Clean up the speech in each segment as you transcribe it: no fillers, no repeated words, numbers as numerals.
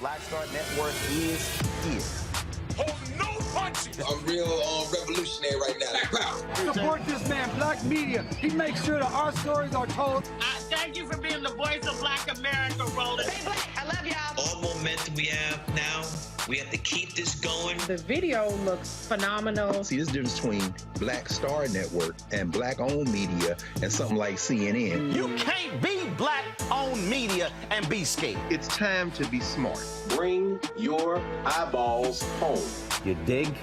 Black Star Network is here. Hold no punches. I'm real revolutionary right now. Support this man, Black Media. He makes sure that our stories are told. Thank you for being the voice of Black America, Roland. Stay black. I love y'all. All momentum we have now, we have to keep this going. The video looks phenomenal. See, there's a difference between Black Star Network and black-owned media and something like CNN. You can't be black-owned media and be scared. It's time to be smart. Bring your eyeballs home. You dig?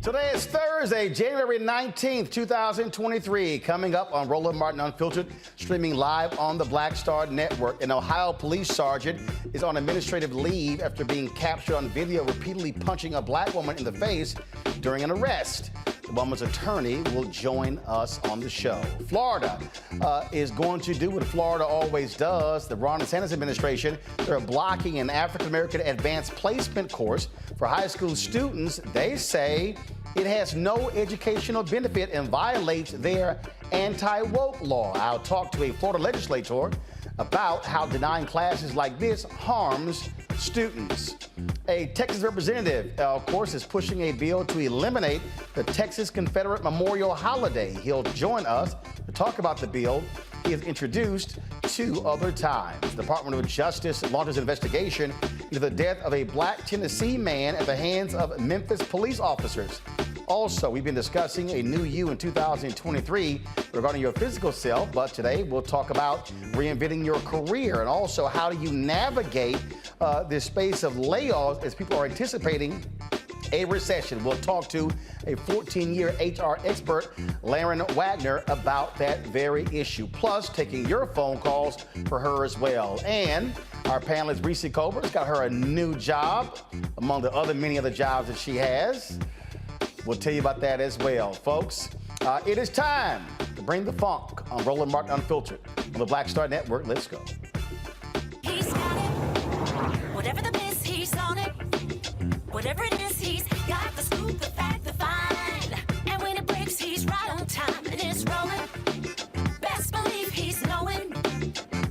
Today is Thursday, January 19th, 2023. Coming up on Roland Martin Unfiltered, streaming live on the Black Star Network. An Ohio police sergeant is on administrative leave after being captured on video repeatedly punching a black woman in the face during an arrest. The woman's attorney will join us on the show. Florida is going to do what Florida always does. The Ron DeSantis administration, they're blocking an African-American advanced placement course for high school students. They say it has no educational benefit and violates their anti-woke law. I'll talk to a Florida legislator about how denying classes like this harms students. A Texas representative, of course, is pushing a bill to eliminate the Texas Confederate Memorial holiday. He'll join us to talk about the bill he has introduced 2 other times. The Department of Justice launches an investigation into the death of a black Tennessee man at the hands of Memphis police officers. Also, we've been discussing a new you in 2023 regarding your physical self, but today we'll talk about reinventing your career and also how do you navigate this space of layoffs as people are anticipating a recession. We'll talk to a 14-year HR expert, Laren Wagner, about that very issue. Plus, taking your phone calls for her as well. And our panelist, Reese Cober's got her a new job among the other many other jobs that she has. We'll tell you about that as well, folks. It is time to bring the funk on Roland Martin Unfiltered on the Black Star Network. Let's go. He's got it. Whatever the miss, he's on it. Whatever it is, he's got the scoop, the fact, the find. And when it breaks, he's right on time and it's rolling. Best believe he's knowing.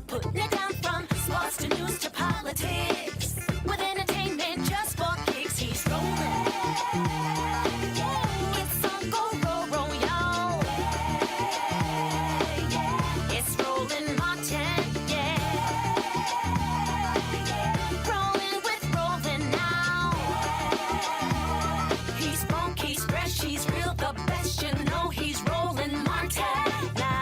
Putting it down from sports to news to politics. With entertainment just for kicks, he's rolling. It's on go, roll, y'all. It's Roland Martin, rolling with Roland now. He's funky, he's fresh, he's real, the best, you know he's Roland Martin now.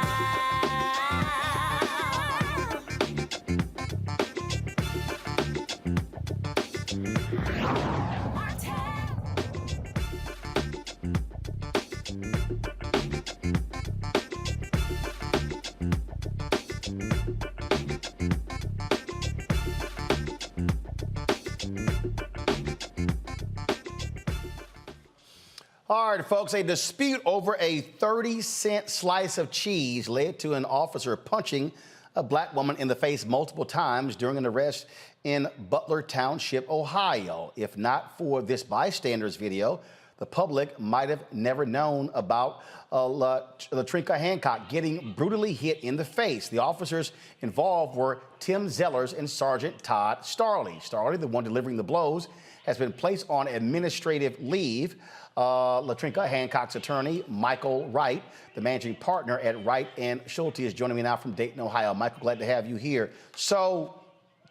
All right, folks, a dispute over a 30-cent slice of cheese led to an officer punching a black woman in the face multiple times during an arrest in Butler Township, Ohio. If not for this bystander's video, the public might have never known about LaTrinka Hancock getting brutally hit in the face. The officers involved were Tim Zellers and Sergeant Todd Starley. Starley, the one delivering the blows, has been placed on administrative leave. LaTrinka Hancock's attorney, Michael Wright, the managing partner at Wright and Schulte, is joining me now from Dayton, Ohio. Michael, glad to have you here. So,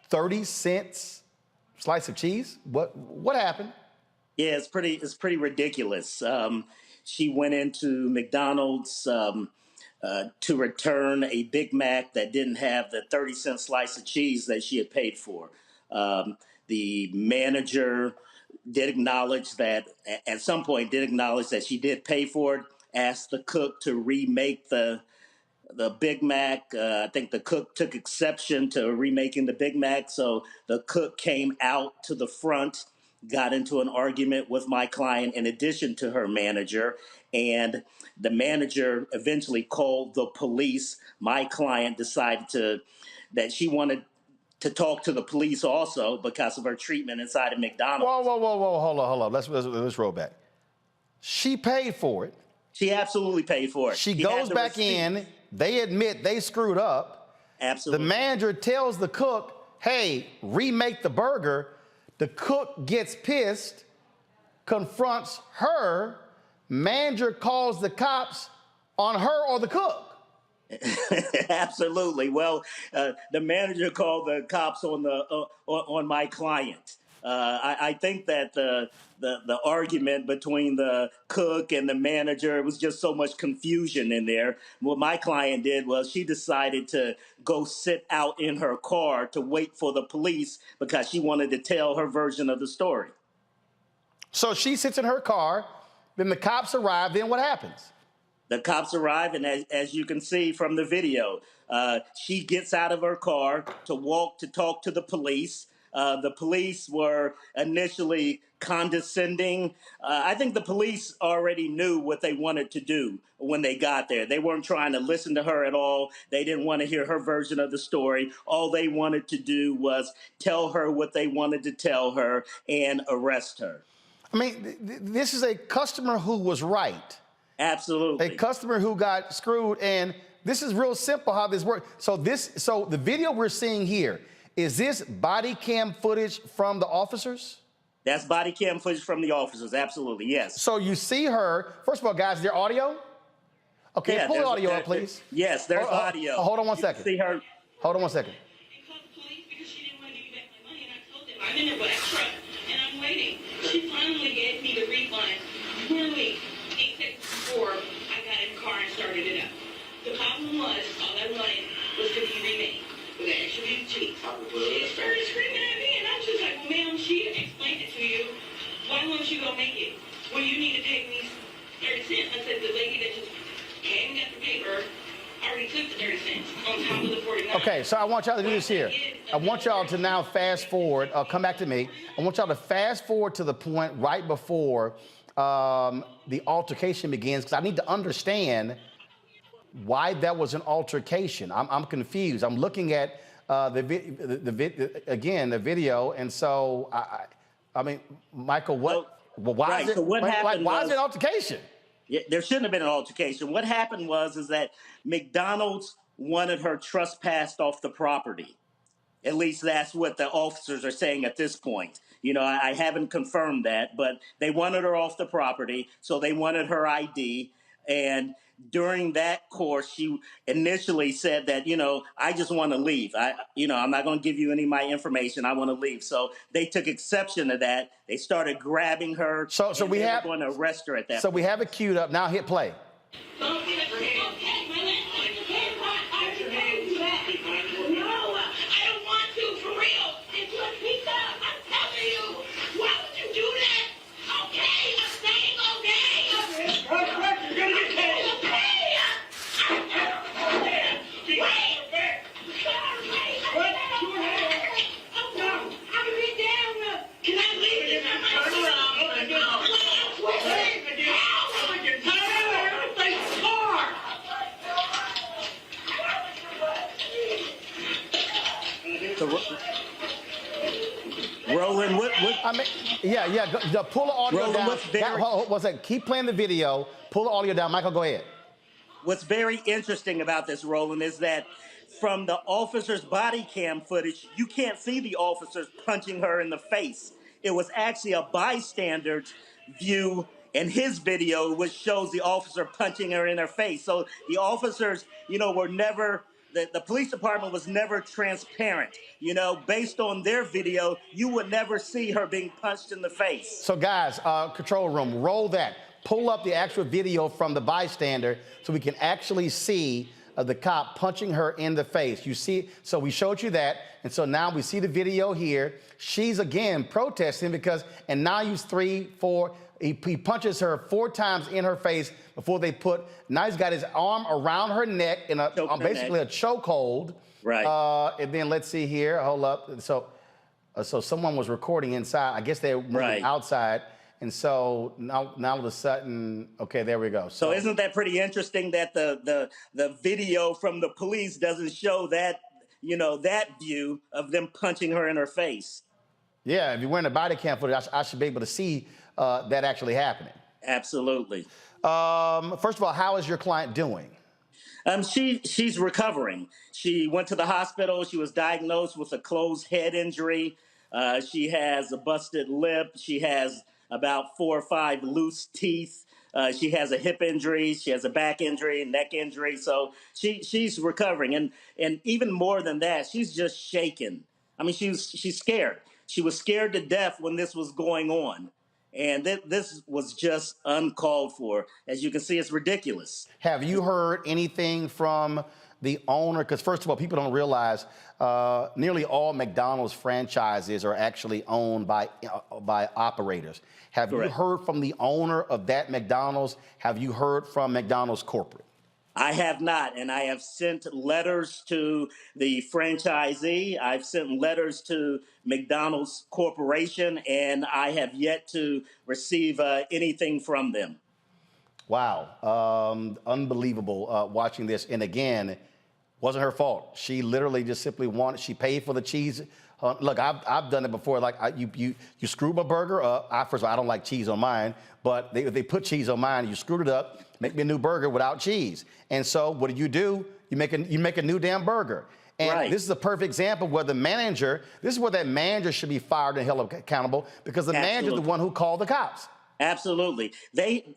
30 cents slice of cheese? What happened? Yeah, it's pretty ridiculous. She went into McDonald's to return a Big Mac that didn't have the 30-cent slice of cheese that she had paid for. The manager did acknowledge that at some point she did pay for it, asked the cook to remake the Big Mac. I think the cook took exception to remaking the Big Mac. So the cook came out to the front, got into an argument with my client in addition to her manager. And the manager eventually called the police. My client decided that she wanted to talk to the police also because of her treatment inside of McDonald's. Whoa, hold on. Let's roll back. She paid for it. She absolutely paid for it. She goes back in. They admit they screwed up. Absolutely. The manager tells the cook, hey, remake the burger. The cook gets pissed, confronts her. Manager calls the cops on her or the cook. Absolutely. Well, the manager called the cops on my client. I think that the argument between the cook and the manager, it was just so much confusion in there. What my client did was she decided to go sit out in her car to wait for the police because she wanted to tell her version of the story. So she sits in her car Then the cops arrive. Then what happens? The cops arrive, and as you can see from the video, she gets out of her car to walk to talk to the police. The police were initially condescending. I think the police already knew what they wanted to do when they got there. They weren't trying to listen to her at all. They didn't want to hear her version of the story. All they wanted to do was tell her what they wanted to tell her and arrest her. I mean, this is a customer who was right. Absolutely. A customer who got screwed, and this is real simple how this works. So the video we're seeing here, is this body cam footage from the officers? That's body cam footage from the officers, absolutely, yes. So you see her, first of all, guys, is there audio? Okay, yeah, pull the audio up, please. Yes, there's audio. Hold on one second. See her. Hold on one second. I called the police because she didn't want to give me back my money, and I told them I'm in a black truck, and I'm waiting. She finally gave me the refund. Literally 8 seconds before I got in the car and started it up. The problem was, all I wanted was to be remade with an extra big cheek. She started screaming at me, and I'm just like, well, ma'am, she explained it to you. Why won't you go make it? Well, you need to pay me 30 cents. I said, the lady that just came and got the paper already took the 30 cents on top of the 49. Okay, so I want y'all to do this here. I want y'all to now fast forward. Come back to me. I want y'all to fast forward to the point right before the altercation begins, because I need to understand why that was an altercation. I'm confused. I'm looking at the video, and so I mean, Michael, why is it an altercation? Yeah, there shouldn't have been an altercation. What happened is that McDonald's wanted her trespassed off the property. At least that's what the officers are saying at this point. You know, I haven't confirmed that, but they wanted her off the property, so they wanted her ID. And during that course, she initially said that, you know, I just want to leave. I'm not going to give you any of my information. I want to leave. So they took exception to that. They started grabbing her. So we have going to arrest her at that. So point. we have it queued up. Now hit play. Roland, what? I mean, yeah. Pull the audio Roland, down. Keep playing the video. Pull the audio down. Michael, go ahead. What's very interesting about this, Roland, is that from the officer's body cam footage, you can't see the officers punching her in the face. It was actually a bystander's view in his video, which shows the officer punching her in her face. So the officers, were never... The police department was never transparent. Based on their video, you would never see her being punched in the face. So, guys, control room, roll that. Pull up the actual video from the bystander so we can actually see the cop punching her in the face. You see, so we showed you that, and so now we see the video here. She's, again, protesting because, and now he's 3, 4, he punches her 4 times in her face before now he's got his arm around her neck in basically a chokehold. Right. And then let's see here, hold up. So someone was recording inside. I guess they were moving outside. And so now all of a sudden, okay, there we go. So isn't that pretty interesting that the video from the police doesn't show that, that view of them punching her in her face? Yeah, if you're wearing a body cam footage, I should be able to see that actually happening. Absolutely. First of all, how is your client doing? She's recovering. She went to the hospital. She was diagnosed with a closed head injury. She has a busted lip. She has about 4 or 5 loose teeth. She has a hip injury. She has a back injury, neck injury. So she's recovering. And even more than that, she's just shaken. I mean, she's scared. She was scared to death when this was going on. And this was just uncalled for. As you can see, it's ridiculous. Have you heard anything from the owner, because first of all, people don't realize nearly all McDonald's franchises are actually owned by operators. Have Correct. you heard from the owner of that McDonald's? Have you heard from McDonald's corporate? I have not, and I have sent letters to the franchisee. I've sent letters to McDonald's Corporation, and I have yet to receive anything from them. Wow, unbelievable watching this. And again, wasn't her fault. She literally just simply she paid for the cheese. Look, I've done it before. Like you screw my burger up. First of all, I don't like cheese on mine, but they put cheese on mine. You screwed it up. Make me a new burger without cheese. And so what do? You make a new damn burger. And right. This is a perfect example where the manager. This is where that manager should be fired and held accountable because the manager is the one who called the cops. Absolutely.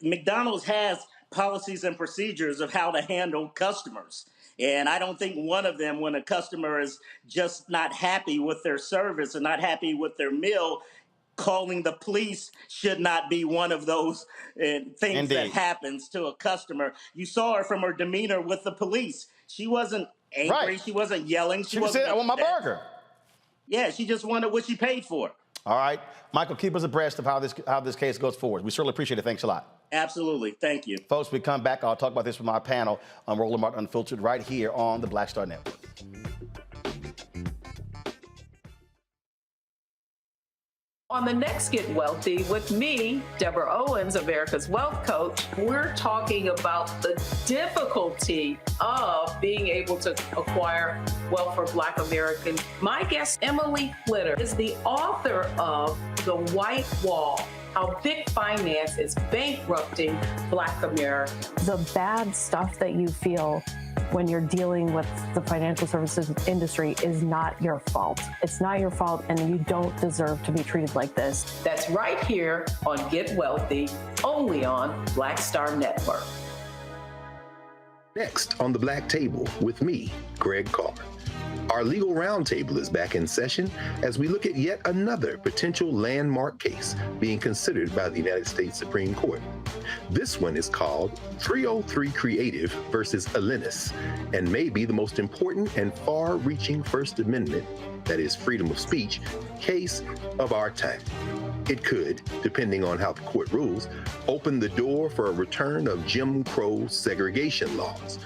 McDonald's has policies and procedures of how to handle customers. And I don't think one of them, when a customer is just not happy with their service and not happy with their meal, calling the police should not be one of those things Indeed. that happens to a customer. You saw her from her demeanor with the police. She wasn't angry. Right. She wasn't yelling. She said, "I want my burger." Yeah, she just wanted what she paid for. All right, Michael, keep us abreast of how this case goes forward. We certainly appreciate it. Thanks a lot. Absolutely. Thank you. Folks, we come back. I'll talk about this with my panel on Roland Martin Unfiltered right here on the Black Star Network. On the next Get Wealthy with me, Deborah Owens, America's Wealth Coach, we're talking about the difficulty of being able to acquire wealth for Black Americans. My guest, Emily Flitter, is the author of The White Wall: How Big Finance is Bankrupting Black America. The bad stuff that you feel when you're dealing with the financial services industry is not your fault. It's not your fault, and you don't deserve to be treated like this. That's right here on Get Wealthy, only on Black Star Network. Next on the Black Table with me, Greg Carr. Our legal roundtable is back in session as we look at yet another potential landmark case being considered by the United States Supreme Court. This one is called 303 Creative versus Alennis, and may be the most important and far-reaching First Amendment, that is freedom of speech, case of our time. It could, depending on how the court rules, open the door for a return of Jim Crow segregation laws.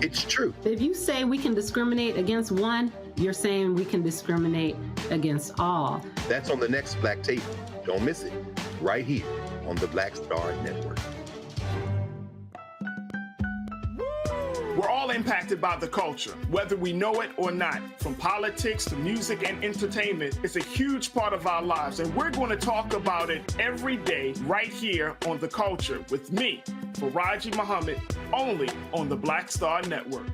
It's true. If you say we can discriminate against one, you're saying we can discriminate against all. That's on the next Black Table. Don't miss it. Right here on the Black Star Network. We're all impacted by the culture, whether we know it or not. From politics to music and entertainment, it's a huge part of our lives, and we're going to talk about it every day right here on The Culture with me, Faraji Muhammad, only on the Black Star Network.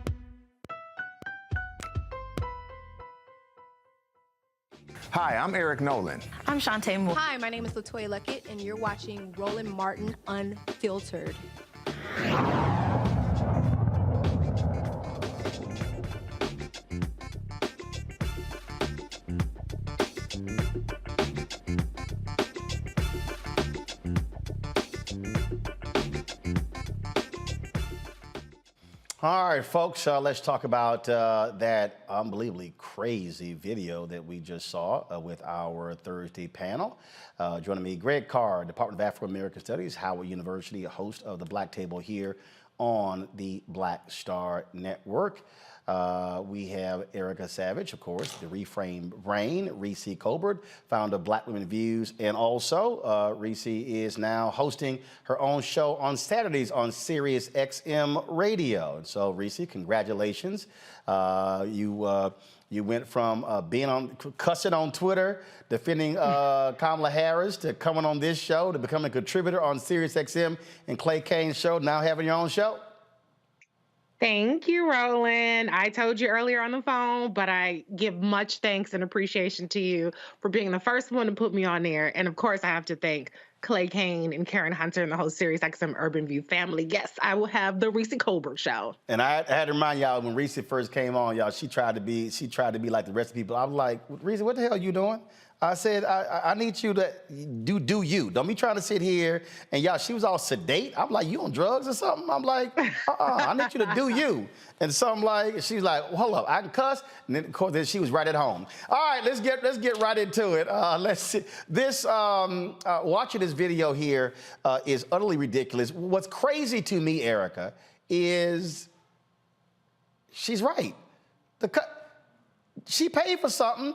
Hi, I'm Eric Nolan. I'm Shantae Moore. Hi, my name is LaToya Luckett, and you're watching Roland Martin Unfiltered. All right, folks, let's talk about that unbelievably crazy video that we just saw with our Thursday panel. Joining me, Greg Carr, Department of African American Studies, Howard University, a host of the Black Table here on the Black Star Network. We have Erica Savage, of course, the Reframed Brain, Reese Colbert, founder of Black Women Views, and also Reese is now hosting her own show on Saturdays on Sirius XM Radio. And so, Reese, congratulations. You went from cussing on Twitter, defending Kamala Harris, to coming on this show, to becoming a contributor on Sirius XM and Clay Kane's show, now having your own show. Thank you, Roland. I told you earlier on the phone, but I give much thanks and appreciation to you for being the first one to put me on there. And of course, I have to thank Clay Kane and Karen Hunter and the whole Sirius XM Urban View family. Yes, I will have the Reese Colbert show. And I had to remind y'all, when Reese first came on, y'all, she tried to be like the rest of the people. I was like, Reese, what the hell are you doing? I said, I need you to do you. Don't be trying to sit here and y'all, she was all sedate. I'm like, you on drugs or something? I'm like, I need you to do you. And so I'm like, she's like, well, hold up, I can cuss. And then, of course, then she was right at home. All right, let's get right into it. Let's see. This, watching this video here is utterly ridiculous. What's crazy to me, Erica, is she's right. She paid for something.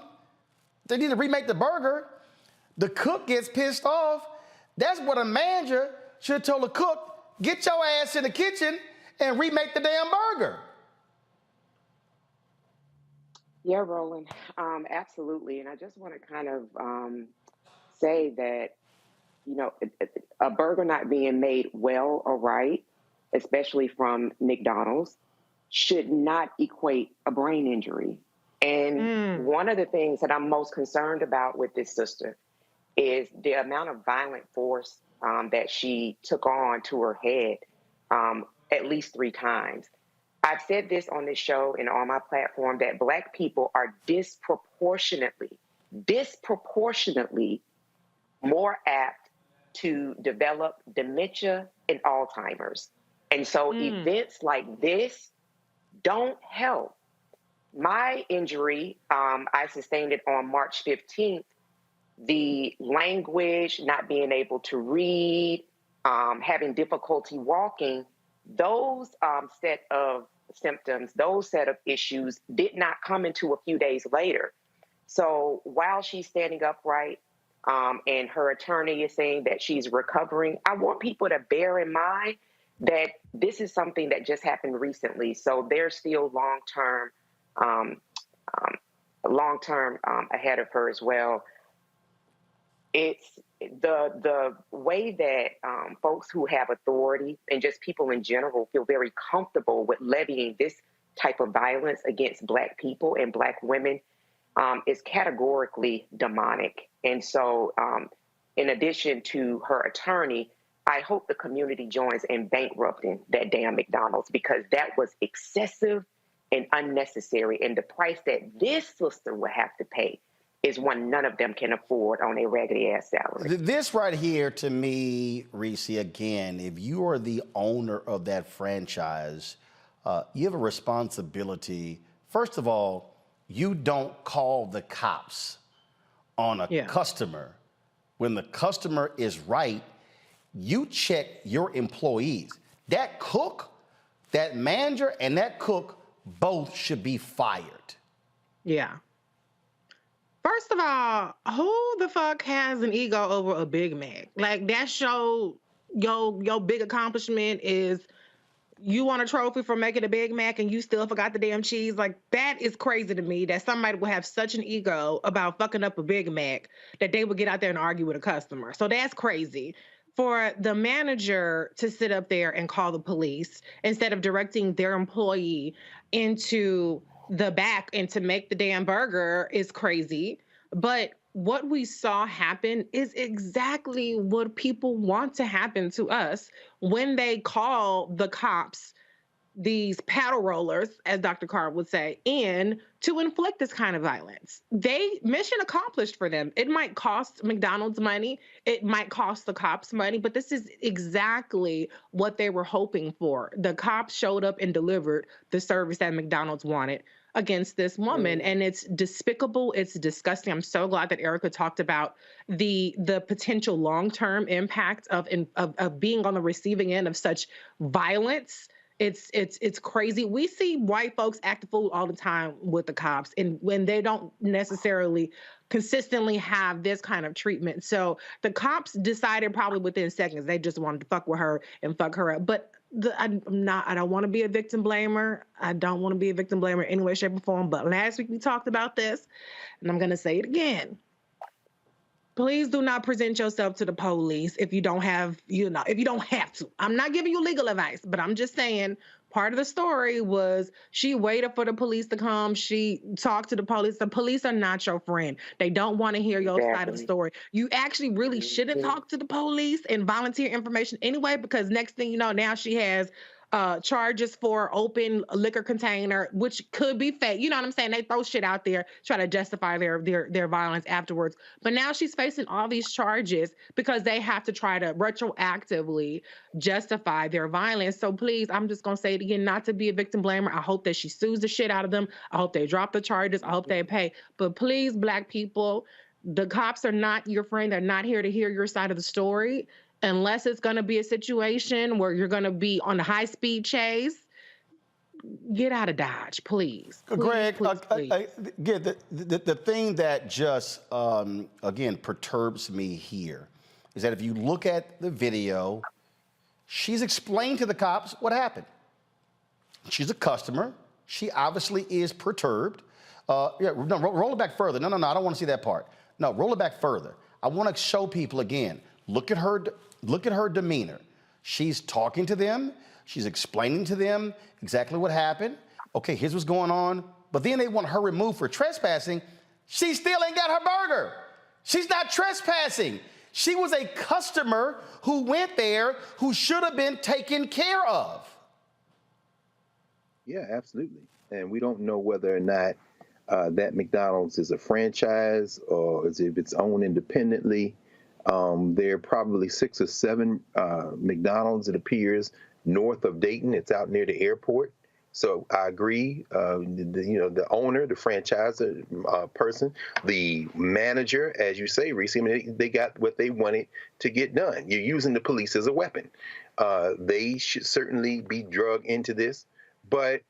They need to remake the burger. The cook gets pissed off. That's what a manager should have told the cook, get your ass in the kitchen and remake the damn burger. Yeah, Roland, absolutely. And I just want to kind of say that, you know, a burger not being made well or right, especially from McDonald's, should not equate a brain injury. And one of the things that I'm most concerned about with this sister is the amount of violent force that she took on to her head at least 3 times. I've said this on this show and on my platform that Black people are disproportionately more apt to develop dementia and Alzheimer's. And so events like this don't help. My injury, I sustained it on March 15th. The language, not being able to read, having difficulty walking, those set of symptoms, those set of issues did not come into a few days later. So while she's standing upright and her attorney is saying that she's recovering, I want people to bear in mind that this is something that just happened recently. So there's still long-term ahead of her as well. It's the way that folks who have authority and just people in general feel very comfortable with levying this type of violence against Black people and Black women is categorically demonic. And so in addition to her attorney, I hope the community joins in bankrupting that damn McDonald's, because that was excessive and unnecessary. And the price that this sister will have to pay is one none of them can afford on a raggedy ass salary. This right here, to me, Reese, again, if you are the owner of that franchise, you have a responsibility. First of all, you don't call the cops on a customer. When the customer is right, you check your employees. That cook, that manager, and that cook both should be fired. Yeah. First of all, who the fuck has an ego over a Big Mac? Like, that's your big accomplishment is you want a trophy for making a Big Mac and you still forgot the damn cheese. Like, that is crazy to me that somebody would have such an ego about fucking up a Big Mac that they would get out there and argue with a customer. So that's crazy. For the manager to sit up there and call the police instead of directing their employee into the back and to make the damn burger is crazy. But what we saw happen is exactly what people want to happen to us when they call the cops, these paddle rollers, as Dr. Carr would say, in to inflict this kind of violence. Mission accomplished for them. It might cost McDonald's money. It might cost the cops money, but this is exactly what they were hoping for. The cops showed up and delivered the service that McDonald's wanted against this woman. And it's despicable. It's disgusting. I'm so glad that Erica talked about the potential long-term impact of being on the receiving end of such violence. It's crazy. We see white folks act a fool all the time with the cops, and when they don't necessarily consistently have this kind of treatment. So the cops decided probably within seconds they just wanted to fuck with her and fuck her up. But I don't want to be a victim blamer. I don't want to be a victim blamer in any way, shape, or form. But last week we talked about this, and I'm gonna say it again. Please do not present yourself to the police if you don't have, if you don't have to. I'm not giving you legal advice, but I'm just saying part of the story was she waited for the police to come. She talked to the police. The police are not your friend. They don't want to hear your side of the story. You actually really shouldn't talk to the police and volunteer information anyway, because next thing you know, now she has charges for open liquor container, which could be fake. You know what I'm saying? They throw shit out there, try to justify their violence afterwards. But now she's facing all these charges because they have to try to retroactively justify their violence. So please, I'm just going to say it again, not to be a victim blamer. I hope that she sues the shit out of them. I hope they drop the charges. I hope they pay. But please, Black people, the cops are not your friend. They're not here to hear your side of the story. Unless it's going to be a situation where you're going to be on a high-speed chase, get out of Dodge, please. Greg, please. Again, the thing that just, again, perturbs me here is that if you look at the video, she's explained to the cops what happened. She's a customer. She obviously is perturbed. No, roll it back further. No, I don't want to see that part. No, roll it back further. I want to show people again. Look at her demeanor. She's talking to them. She's explaining to them exactly what happened. Okay, here's what's going on. But then they want her removed for trespassing. She still ain't got her burger. She's not trespassing. She was a customer who went there who should have been taken care of. Yeah, absolutely. And we don't know whether or not that McDonald's is a franchise or if it's owned independently. There are probably 6 or 7 McDonald's, it appears, north of Dayton. It's out near the airport. So I agree. The owner, the franchisor person, the manager, as you say, Reese, I mean, they got what they wanted to get done. You're using the police as a weapon. They should certainly be drugged into this. But,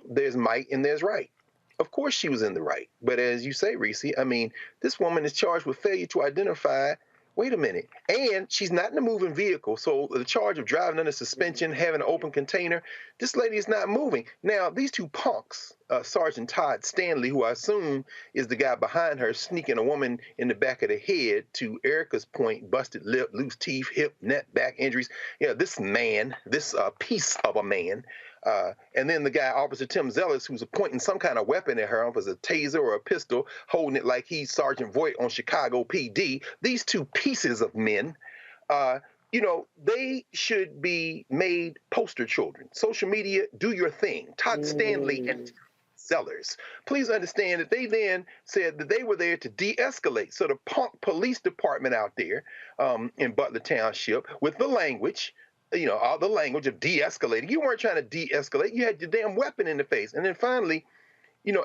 there's might and there's right. Of course she was in the right. But as you say, Reese, I mean, this woman is charged with failure to identify. Wait a minute. And she's not in a moving vehicle. So the charge of driving under suspension, having an open container, this lady is not moving. Now, these two punks, Sergeant Todd Stanley, who I assume is the guy behind her, sneaking a woman in the back of the head, to Erica's point, busted lip, loose teeth, hip, neck, back injuries. This man, this piece of a man, and then the guy, Officer Tim Zellis, who's pointing some kind of weapon at her, as a taser or a pistol, holding it like he's Sergeant Voight on Chicago PD. These two pieces of men, they should be made poster children. Social media, do your thing. Todd Stanley and Zellers. Please understand that they then said that they were there to de-escalate. So the punk police department out there in Butler Township, with the language, all the language of de-escalating. You weren't trying to de-escalate. You had your damn weapon in the face. And then finally,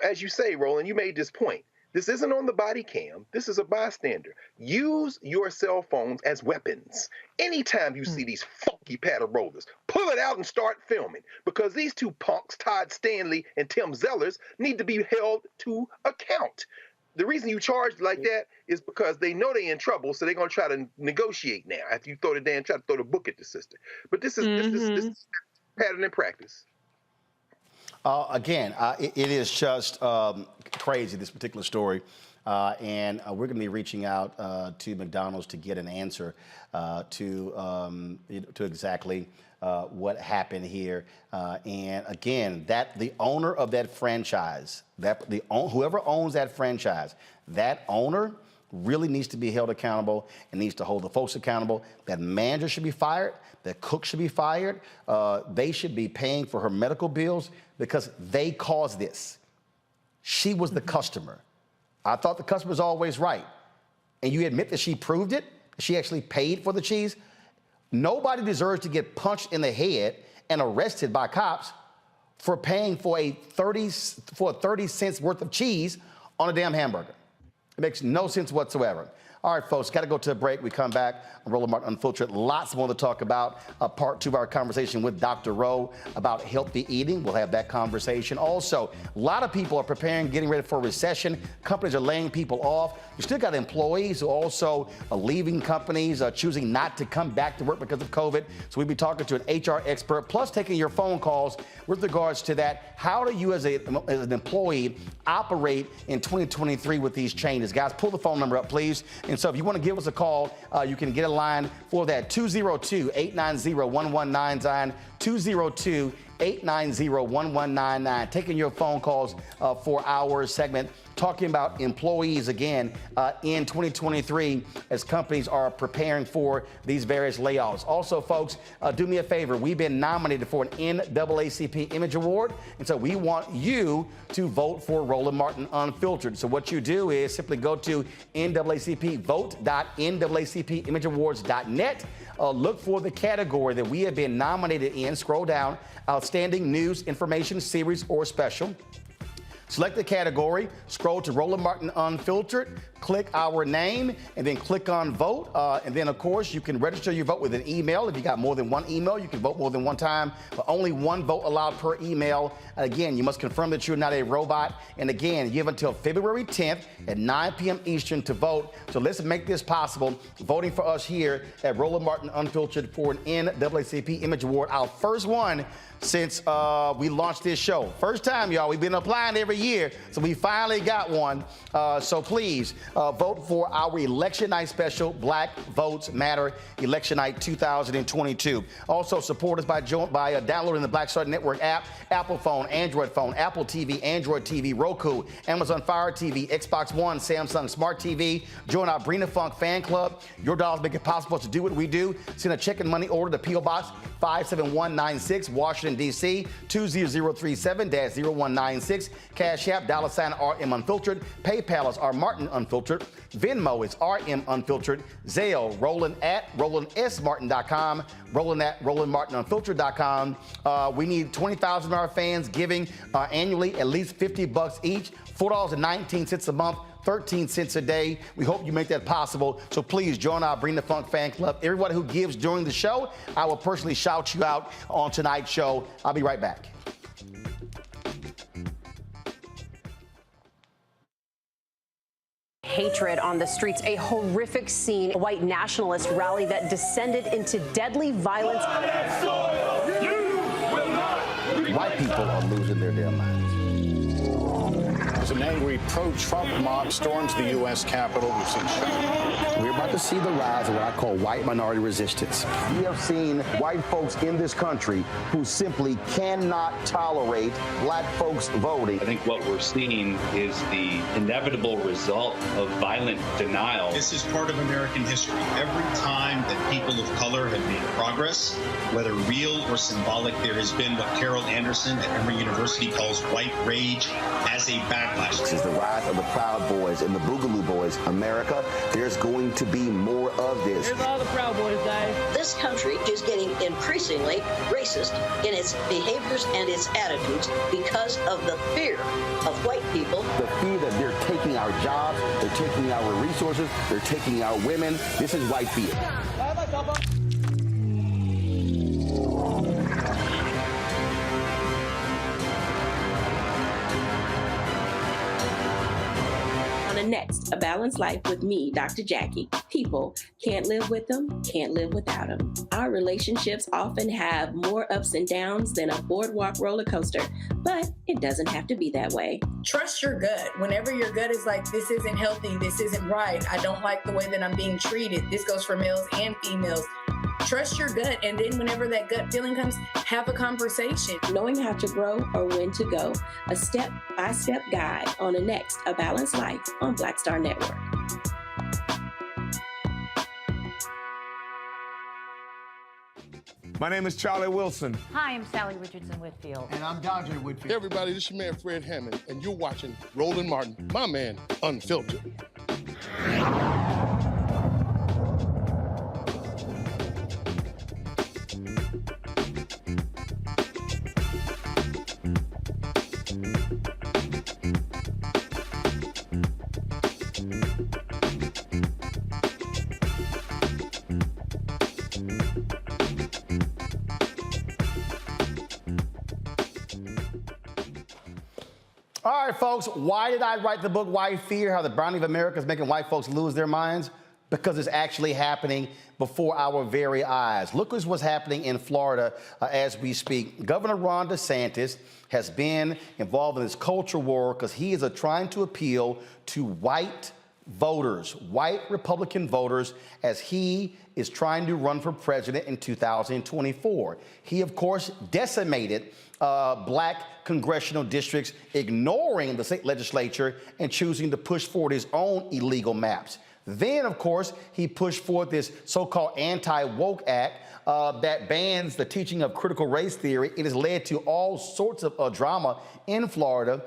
as you say, Roland, you made this point. This isn't on the body cam. This is a bystander. Use your cell phones as weapons. Anytime you see these funky paddle rollers, pull it out and start filming, because these two punks, Todd Stanley and Tim Zellers, need to be held to account. The reason you charged like that is because they know they're in trouble, so they're going to try to negotiate now after you try to throw the book at the sister. But this is pattern and practice. Again, it is just crazy, this particular story. And we're going to be reaching out to McDonald's to get an answer to exactly what happened here. And again, that the owner of that franchise, whoever owns that franchise, that owner really needs to be held accountable and needs to hold the folks accountable. That manager should be fired. That cook should be fired. They should be paying for her medical bills because they caused this. She was the customer. I thought the customer was always right. And you admit that she proved it? She actually paid for the cheese? Nobody deserves to get punched in the head and arrested by cops for paying for a 30 cents worth of cheese on a damn hamburger. It makes no sense whatsoever. All right, folks, got to go to a break. We come back on Roland Martin Unfiltered. Lots more to talk about. Part 2 of our conversation with Dr. Rowe about healthy eating. We'll have that conversation. Also, a lot of people are preparing, getting ready for a recession. Companies are laying people off. You still got employees who also are leaving companies, choosing not to come back to work because of COVID. So we'll be talking to an HR expert, plus taking your phone calls with regards to that. How do you as an employee operate in 2023 with these changes? Guys, pull the phone number up, please. And so if you want to give us a call, you can get a line for that, 202-890-1199, 890-1199. Taking your phone calls for our segment, talking about employees again in 2023 as companies are preparing for these various layoffs. Also, folks, do me a favor. We've been nominated for an NAACP Image Award, and so we want you to vote for Roland Martin Unfiltered. So what you do is simply go to vote.naacpimageawards.net. Look for the category that we have been nominated in. Scroll down, Outstanding News, Information, Series, or Special. Select the category, scroll to Roland Martin Unfiltered, click our name, and then click on vote. And then, of course, you can register your vote with an email. If you got more than one email, you can vote more than one time, but only one vote allowed per email. Again, you must confirm that you're not a robot. And again, you have until February 10th at 9 p.m. Eastern to vote. So let's make this possible. Voting for us here at Roland Martin Unfiltered for an NAACP Image Award, our first one since we launched this show. First time, y'all. We've been applying every year, so we finally got one. So please vote for our Election Night special, Black Votes Matter, Election Night 2022. Also, support us by downloading the Black Star Network app, Apple phone, Android phone, Apple TV, Android TV, Roku, Amazon Fire TV, Xbox One, Samsung Smart TV. Join our Brina Funk fan club. Your dollars make it possible to do what we do. Send a check and money order to P.O. Box 57196, Washington, D.C. 20037-0196. Cash App, $RM Unfiltered. PayPal is R Martin Unfiltered. Venmo is RM Unfiltered. Zelle, Roland at RolandSMartin.com. Roland at RolandMartinUnfiltered.com. We need 20,000 of our fans giving annually at least $50 each. $4.19 a month. 13 cents a day. We hope you make that possible. So please join our Bring the Funk fan club. Everybody who gives during the show, I will personally shout you out on tonight's show. I'll be right back. Hatred on the streets, a horrific scene, a white nationalist rally that descended into deadly violence. White people are losing their damn minds. As an angry pro-Trump mob storms the U.S. Capitol, we've seen We're about to see the rise of what I call white minority resistance. We have seen white folks in this country who simply cannot tolerate black folks voting. I think what we're seeing is the inevitable result of violent denial. This is part of American history. Every time that people of color have made progress, whether real or symbolic, there has been what Carol Anderson at Emory University calls white rage as a backlash. This is the rise of the Proud Boys and the Boogaloo Boys. America, there's going to be more of this. Here's all the Proud Boys, guys. This country is getting increasingly racist in its behaviors and its attitudes because of the fear of white people. The fear that they're taking our jobs, they're taking our resources, they're taking our women. This is white fear. Next, A Balanced Life with me, Dr. Jackie. People can't live with them, can't live without them. Our relationships often have more ups and downs than a boardwalk roller coaster, but it doesn't have to be that way. Trust your gut. Whenever your gut is like, this isn't healthy, this isn't right, I don't like the way that I'm being treated. This goes for males and females. Trust your gut, and then whenever that gut feeling comes, have a conversation. Knowing how to grow or when to go, a step-by-step guide on the next A Balanced Life on Black Star Network. My name is Charlie Wilson. Hi, I'm Sally Richardson Whitfield. And I'm Dodger Whitfield. Hey everybody, this is your man Fred Hammond, and you're watching Roland Martin, my man, Unfiltered. All right, folks, why did I write the book, White Fear? How the Browning of America is making white folks lose their minds? Because it's actually happening before our very eyes. Look at what's happening in Florida as we speak. Governor Ron DeSantis has been involved in this culture war because he is trying to appeal to white voters, white Republican voters, as he is trying to run for president in 2024. He, of course, decimated black congressional districts, ignoring the state legislature and choosing to push forward his own illegal maps. Then, of course, he pushed forward this so-called anti-woke act that bans the teaching of critical race theory. It has led to all sorts of drama in Florida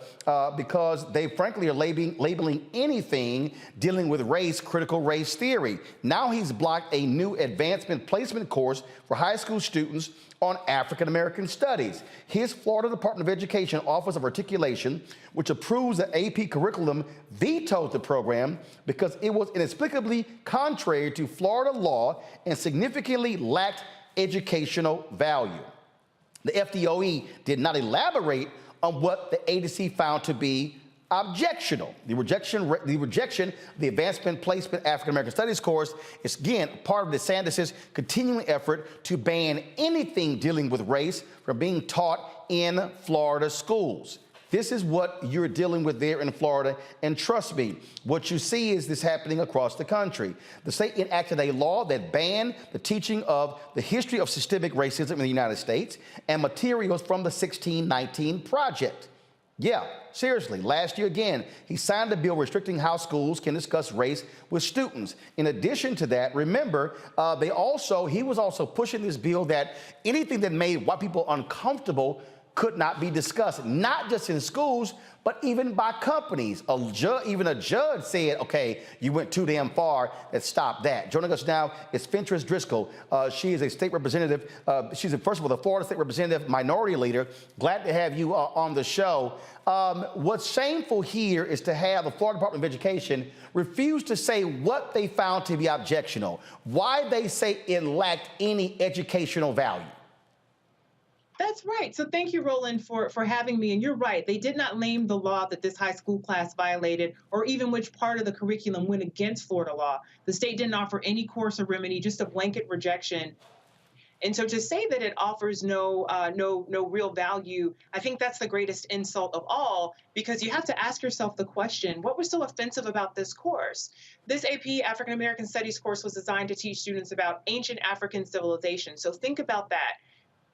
because they frankly are labeling anything dealing with race critical race theory. Now he's blocked a new advancement placement course for high school students on African American studies. His Florida Department of Education Office of Articulation, which approves the AP curriculum, vetoed the program because it was inexplicably contrary to Florida law and significantly lacked educational value. The FDOE did not elaborate on what the agency found to be objectional. The rejection of the Advancement Placement African American Studies course is, again, part of DeSantis' continuing effort to ban anything dealing with race from being taught in Florida schools. This is what you're dealing with there in Florida, and trust me, what you see is this happening across the country. The state enacted a law that banned the teaching of the history of systemic racism in the United States and materials from the 1619 Project. Yeah, seriously, last year again, he signed a bill restricting how schools can discuss race with students. In addition to that, remember, he was also pushing this bill that anything that made white people uncomfortable could not be discussed, not just in schools, but even by companies. Even a judge said, okay, you went too damn far, let's stop that. Joining us now is Fentress Driscoll. She is a state representative. She's, first of all, the Florida State Representative Minority Leader. Glad to have you on the show. What's shameful here is to have the Florida Department of Education refuse to say what they found to be objectionable, why they say it lacked any educational value. That's right. So thank you, Roland, for having me. And you're right. They did not name the law that this high school class violated or even which part of the curriculum went against Florida law. The state didn't offer any course or remedy, just a blanket rejection. And so to say that it offers no real value, I think that's the greatest insult of all, because you have to ask yourself the question, what was so offensive about this course? This AP African American Studies course was designed to teach students about ancient African civilization. So think about that.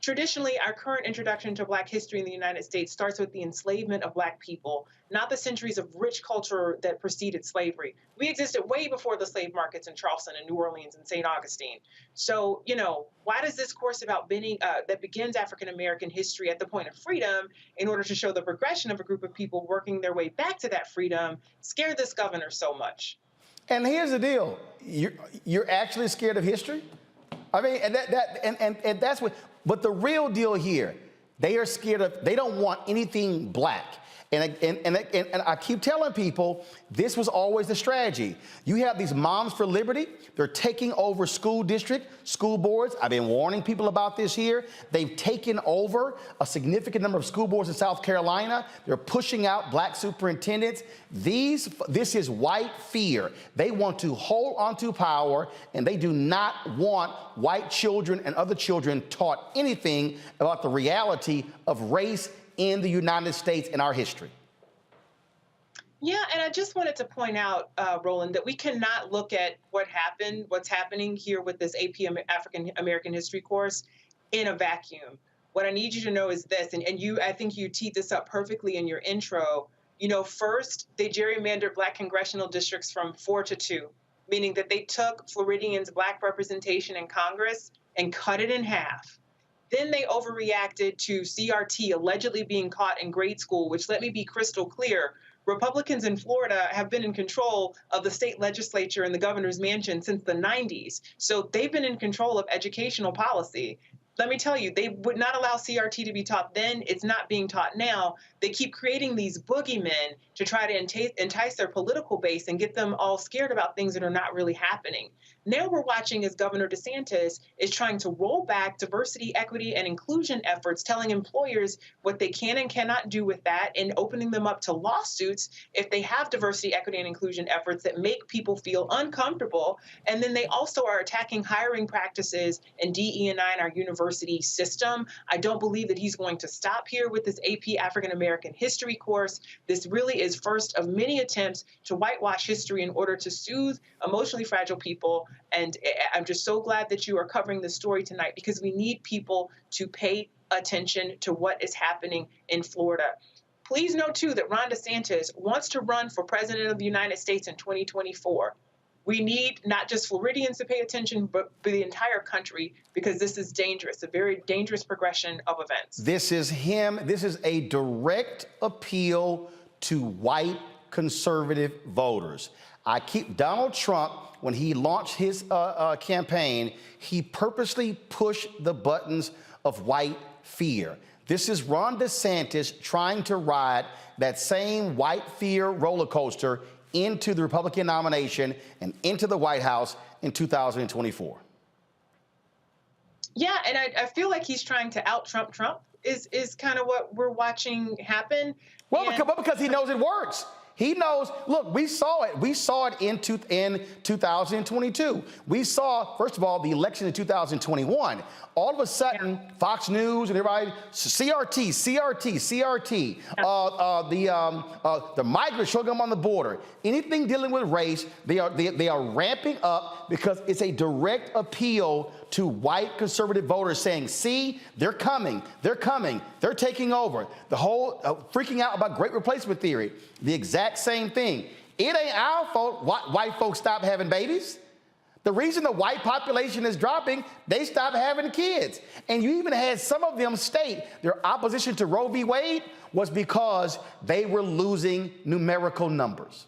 Traditionally, our current introduction to Black history in the United States starts with the enslavement of Black people, not the centuries of rich culture that preceded slavery. We existed way before the slave markets in Charleston and New Orleans and St. Augustine. So, why does this course about that begins African American history at the point of freedom in order to show the progression of a group of people working their way back to that freedom scare this governor so much? And here's the deal. You're actually scared of history? I mean, and that's what. But the real deal here, they are scared of. They don't want anything Black. And I keep telling people, this was always the strategy. You have these Moms for Liberty. They're taking over school district, school boards. I've been warning people about this here. They've taken over a significant number of school boards in South Carolina. They're pushing out Black superintendents. This is white fear. They want to hold onto power, and they do not want white children and other children taught anything about the reality of race in the United States in our history. Yeah, and I just wanted to point out, Roland, that we cannot look at what's happening here with this AP African American History course in a vacuum. What I need you to know is this, and I think you teed this up perfectly in your intro. First, they gerrymandered Black congressional districts from 4 to 2, meaning that they took Floridians' Black representation in Congress and cut it in half. Then they overreacted to CRT allegedly being caught in grade school, which, let me be crystal clear, Republicans in Florida have been in control of the state legislature and the governor's mansion since the 90s. So they've been in control of educational policy. Let me tell you, they would not allow CRT to be taught then. It's not being taught now. They keep creating these boogeymen to try to entice their political base and get them all scared about things that are not really happening. Now we're watching as Governor DeSantis is trying to roll back diversity, equity, and inclusion efforts, telling employers what they can and cannot do with that, and opening them up to lawsuits if they have diversity, equity, and inclusion efforts that make people feel uncomfortable. And then they also are attacking hiring practices and DE&I in our university system. I don't believe that he's going to stop here with this AP African American history course. This really is first of many attempts to whitewash history in order to soothe emotionally fragile people. And I'm just so glad that you are covering this story tonight, because we need people to pay attention to what is happening in Florida. Please note, too, that Ron DeSantis wants to run for president of the United States in 2024. We need not just Floridians to pay attention, but the entire country, because this is dangerous, a very dangerous progression of events. This is him. This is a direct appeal to white conservative voters. Donald Trump, when he launched his campaign, he purposely pushed the buttons of white fear. This is Ron DeSantis trying to ride that same white fear roller coaster into the Republican nomination and into the White House in 2024. Yeah, and I feel like he's trying to out-Trump Trump is kind of what we're watching happen. Well, because he knows it works. He knows, look, we saw it. We saw it in 2022. We saw, first of all, the election in 2021. All of a sudden, Fox News and everybody, CRT. The migrants showing them on the border. Anything dealing with race, they are ramping up because it's a direct appeal to white conservative voters saying, see, they're coming, they're taking over. The whole freaking out about great replacement theory, the exact same thing. It ain't our fault white folks stop having babies. The reason the white population is dropping, they stopped having kids. And you even had some of them state their opposition to Roe v. Wade was because they were losing numerical numbers.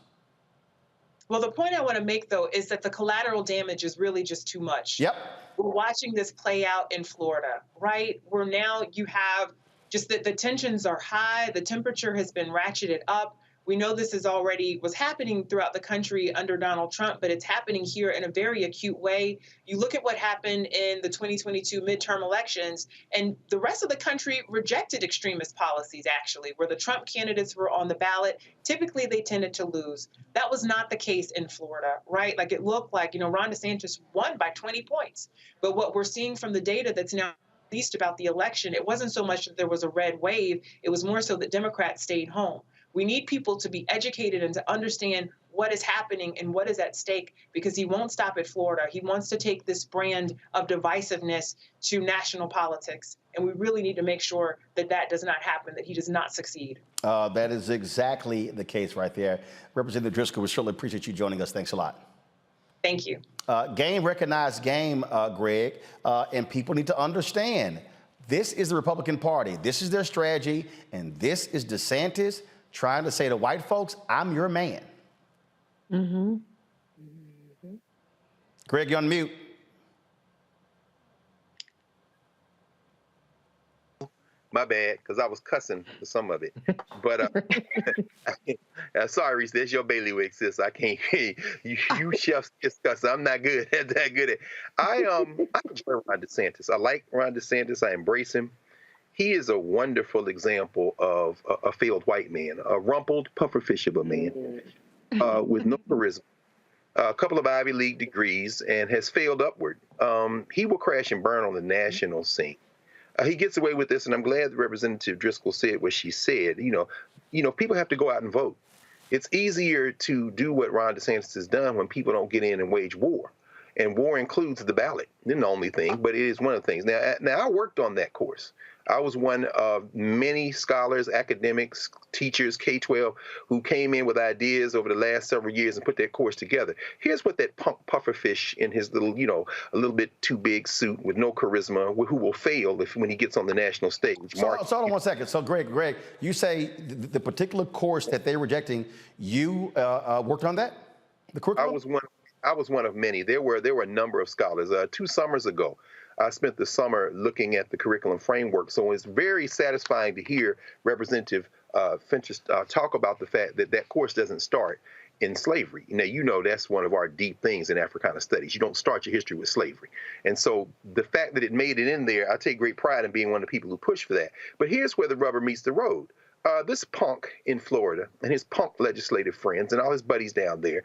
Well, the point I want to make, though, is that the collateral damage is really just too much. Yep. We're watching this play out in Florida, right? Where now you have just the tensions are high. The temperature has been ratcheted up. We know this was happening throughout the country under Donald Trump, but it's happening here in a very acute way. You look at what happened in the 2022 midterm elections, and the rest of the country rejected extremist policies, actually, where the Trump candidates were on the ballot. Typically, they tended to lose. That was not the case in Florida, right? Like, it looked like, Ron DeSantis won by 20 points. But what we're seeing from the data that's now released about the election, it wasn't so much that there was a red wave. It was more so that Democrats stayed home. We need people to be educated and to understand what is happening and what is at stake, because he won't stop at Florida. He wants to take this brand of divisiveness to national politics. And we really need to make sure that that does not happen, that he does not succeed. That is exactly the case right there. Representative Driscoll, we certainly appreciate you joining us. Thanks a lot. Thank you. Game recognized game, Greg, and people need to understand this is the Republican Party. This is their strategy, and this is DeSantis trying to say to white folks, I'm your man. Mm-hmm. Greg, you're on mute. My bad, because I was cussing for some of it. But sorry, Reese, that's your bailiwick, sis. I can't hear you. You chefs just cuss. I'm not good at that. I enjoy Ron DeSantis. I like Ron DeSantis. I embrace him. He is a wonderful example of a failed white man, a rumpled pufferfish of a man with no charisma, a couple of Ivy League degrees, and has failed upward. He will crash and burn on the national scene. He gets away with this, and I'm glad that Representative Driscoll said what she said. People have to go out and vote. It's easier to do what Ron DeSantis has done when people don't get in and wage war. And war includes the ballot. It's the only thing, but it is one of the things. Now I worked on that course. I was one of many scholars, academics, teachers, K-12, who came in with ideas over the last several years and put that course together. Here's what that pufferfish in his little, a little bit too big suit with no charisma, who will fail when he gets on the national stage. So hold on one second. So Greg, you say the particular course that they're rejecting, you worked on that? The curriculum? I was one of many. There were a number of scholars. 2 summers ago, I spent the summer looking at the curriculum framework. So it's very satisfying to hear Representative Finch talk about the fact that that course doesn't start in slavery. Now, you know that's one of our deep things in Africana studies. You don't start your history with slavery. And so the fact that it made it in there, I take great pride in being one of the people who push for that. But here's where the rubber meets the road. This punk in Florida and his punk legislative friends and all his buddies down there,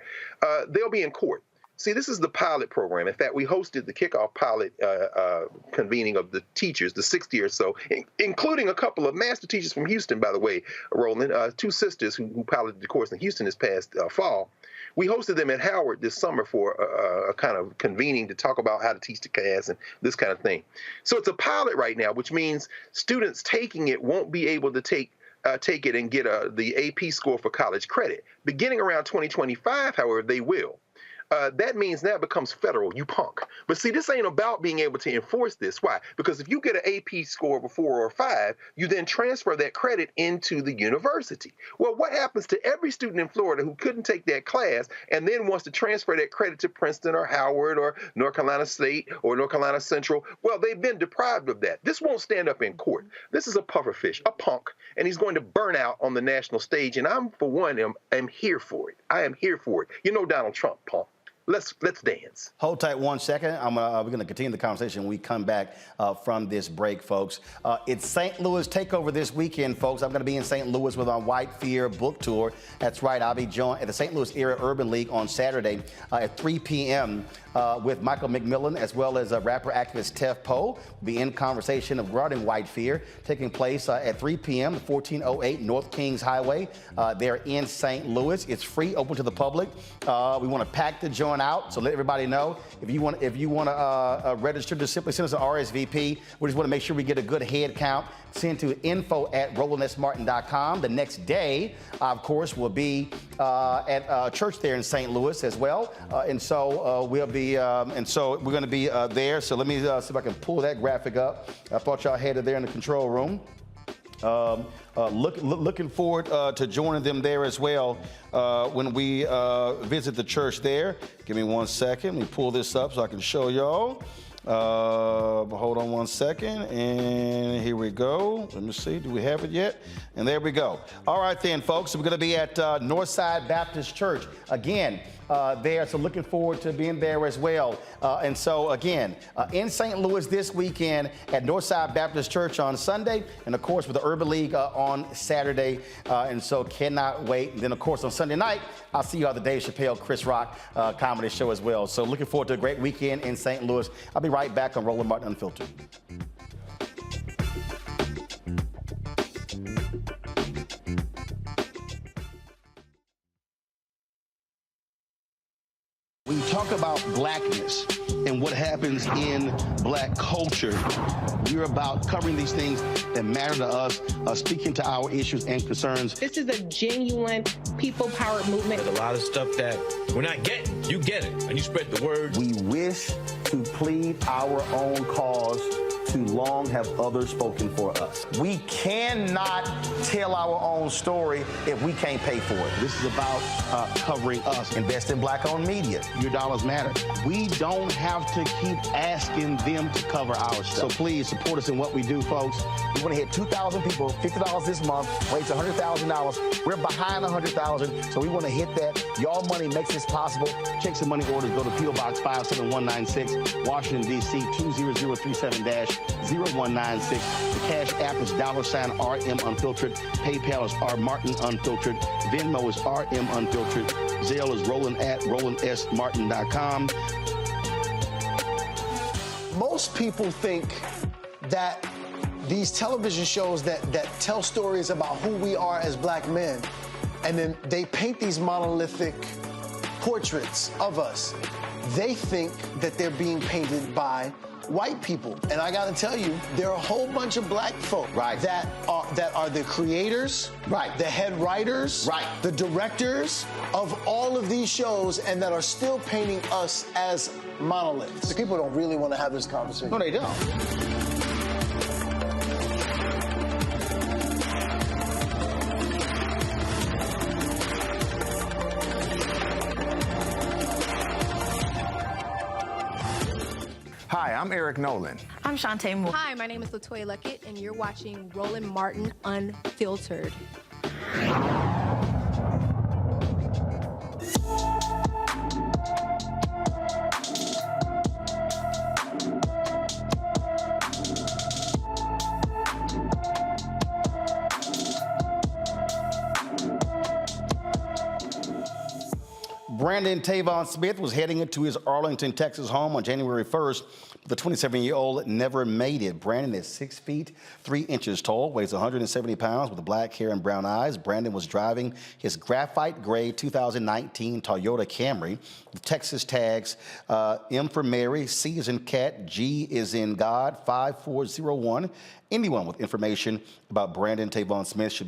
they'll be in court. See, this is the pilot program. In fact, we hosted the kickoff pilot convening of the teachers, the 60 or so, including a couple of master teachers from Houston, by the way, Roland, two sisters who piloted the course in Houston this past fall. We hosted them at Howard this summer for a kind of convening to talk about how to teach the class and this kind of thing. So it's a pilot right now, which means students taking it won't be able to take it and get the AP score for college credit. Beginning around 2025, however, they will. That means now it becomes federal, you punk. But see, this ain't about being able to enforce this. Why? Because if you get an AP score of a 4 or a 5, you then transfer that credit into the university. Well, what happens to every student in Florida who couldn't take that class and then wants to transfer that credit to Princeton or Howard or North Carolina State or North Carolina Central? Well, they've been deprived of that. This won't stand up in court. This is a pufferfish, a punk, and he's going to burn out on the national stage. And I'm, for one, am here for it. I am here for it. You know Donald Trump, punk. Let's dance. Hold tight 1 second. We're going to continue the conversation when we come back from this break, folks. It's St. Louis Takeover this weekend, folks. I'm going to be in St. Louis with our White Fear book tour. That's right. I'll be joined at the St. Louis Area Urban League on Saturday at 3 p.m. With Michael McMillan, as well as rapper activist Tef Poe. We'll be in conversation regarding White Fear, taking place at 3 p.m. 1408 North Kings Highway. There in St. Louis. It's free, open to the public. We want to pack the joint out, so let everybody know. If you want to register, just simply send us an RSVP. We just want to make sure we get a good head count. Send to info@RolandSMartin.com. The next day, of course, will be at church there in St. Louis as well, and so we'll be, and so we're going to be there. So let me see if I can pull that graphic up. I thought y'all had it there in the control room. Looking forward to joining them there as well when we visit the church there. Give me 1 second. Let me pull this up so I can show y'all. Hold on 1 second, and here we go. Let me see, do we have it yet? And there we go. All right then, folks, we're going to be at Northside Baptist Church again there, so looking forward to being there as well. And so again, in St. Louis this weekend at Northside Baptist Church on Sunday, and of course with the Urban League on Saturday, and so cannot wait. And then of course on Sunday night, I'll see you at the Dave Chappelle, Chris Rock comedy show as well. So looking forward to a great weekend in St. Louis. I'll be right back on Roland Martin Unfiltered. When you talk about blackness and what happens in black culture, we're about covering these things that matter to us, speaking to our issues and concerns. This is a genuine people-powered movement. There's a lot of stuff that we're not getting. You get it, and you spread the word. We wish to plead our own cause. Too long have others spoken for us. We cannot tell our own story if we can't pay for it. This is about covering us. Invest in black-owned media. Your dollars matter. We don't have to keep asking them to cover our stuff. So please support us in what we do, folks. We want to hit 2,000 people, $50 this month, raise $100,000. We're behind 100,000, so we want to hit that. Y'all money makes this possible. Checks and money orders go to P.O. Box 57196, Washington, D.C. 20037-0196. The Cash App is $RM Unfiltered. PayPal is R Martin Unfiltered. Venmo is RM Unfiltered. Zelle is RolandSMartin.com. Most people think that these television shows that tell stories about who we are as black men, and then they paint these monolithic portraits of us. They think that they're being painted by white people. And I gotta tell you, there are a whole bunch of black folk that are the creators, the head writers, the directors of all of these shows, and that are still painting us as monoliths. The people don't really want to have this conversation. No, they don't. Hi, I'm Eric Nolan. I'm Shantae Moore. Hi, my name is LaToya Luckett, and you're watching Roland Martin Unfiltered. Brandon Tavon Smith was heading into his Arlington, Texas home on January 1st. The 27-year-old never made it. Brandon is 6 feet 3 inches tall, weighs 170 pounds, with black hair and brown eyes. Brandon was driving his graphite gray 2019 Toyota Camry with Texas tags M for Mary, C is in cat, G is in God, 5401. Anyone with information about Brandon Tavon Smith is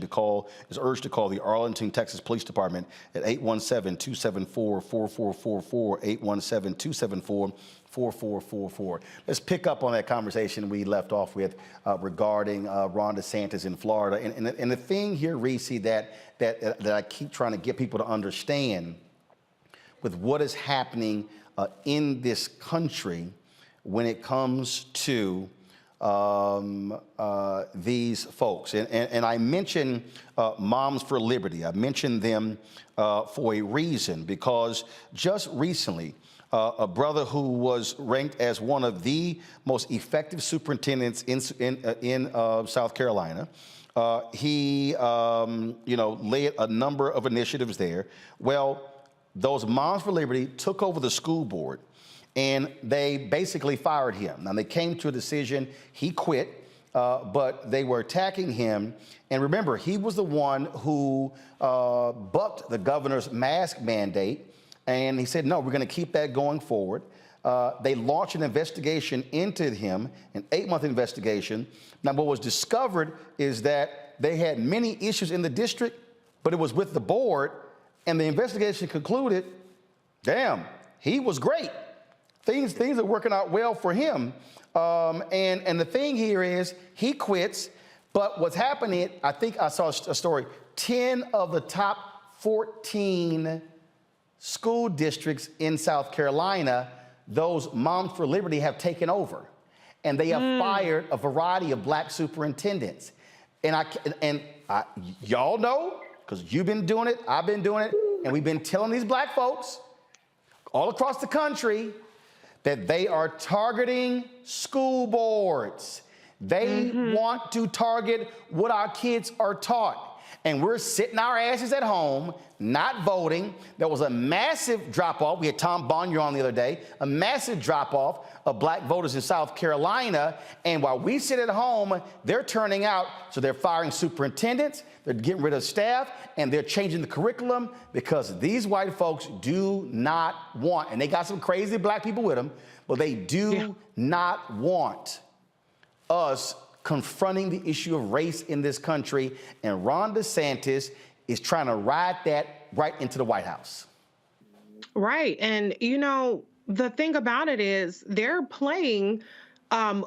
urged to call the Arlington, Texas Police Department at 817-274-4444, 817-274-4444. Let's pick up on that conversation we left off with regarding Ron DeSantis in Florida. And the thing here, Reese, that I keep trying to get people to understand with what is happening in this country when it comes to these folks. And I mentioned Moms for Liberty. I mentioned them for a reason, because just recently, a brother who was ranked as one of the most effective superintendents in South Carolina, he led a number of initiatives there. Well, those Moms for Liberty took over the school board, and they basically fired him. Now, they came to a decision. He quit, but they were attacking him. And remember, he was the one who bucked the governor's mask mandate. And he said, no, we're going to keep that going forward. They launched an investigation into him, an 8-month investigation. Now, what was discovered is that they had many issues in the district, but it was with the board. And the investigation concluded, damn, he was great. Things are working out well for him. And the thing here is he quits. But what's happening, I think I saw a story, 10 of the top 14 school districts in South Carolina, those Moms for Liberty have taken over. And they have fired a variety of black superintendents. And y'all know, because you've been doing it, I've been doing it, and we've been telling these black folks all across the country that they are targeting school boards. They want to target what our kids are taught. And we're sitting our asses at home, not voting. There was a massive drop-off. We had Tom Bonnier on the other day, a massive drop-off of black voters in South Carolina. And while we sit at home, they're turning out. So they're firing superintendents, they're getting rid of staff, and they're changing the curriculum because these white folks do not want, and they got some crazy black people with them, but they do not want us confronting the issue of race in this country. And Ron DeSantis is trying to ride that right into the White House. Right. And, the thing about it is they're playing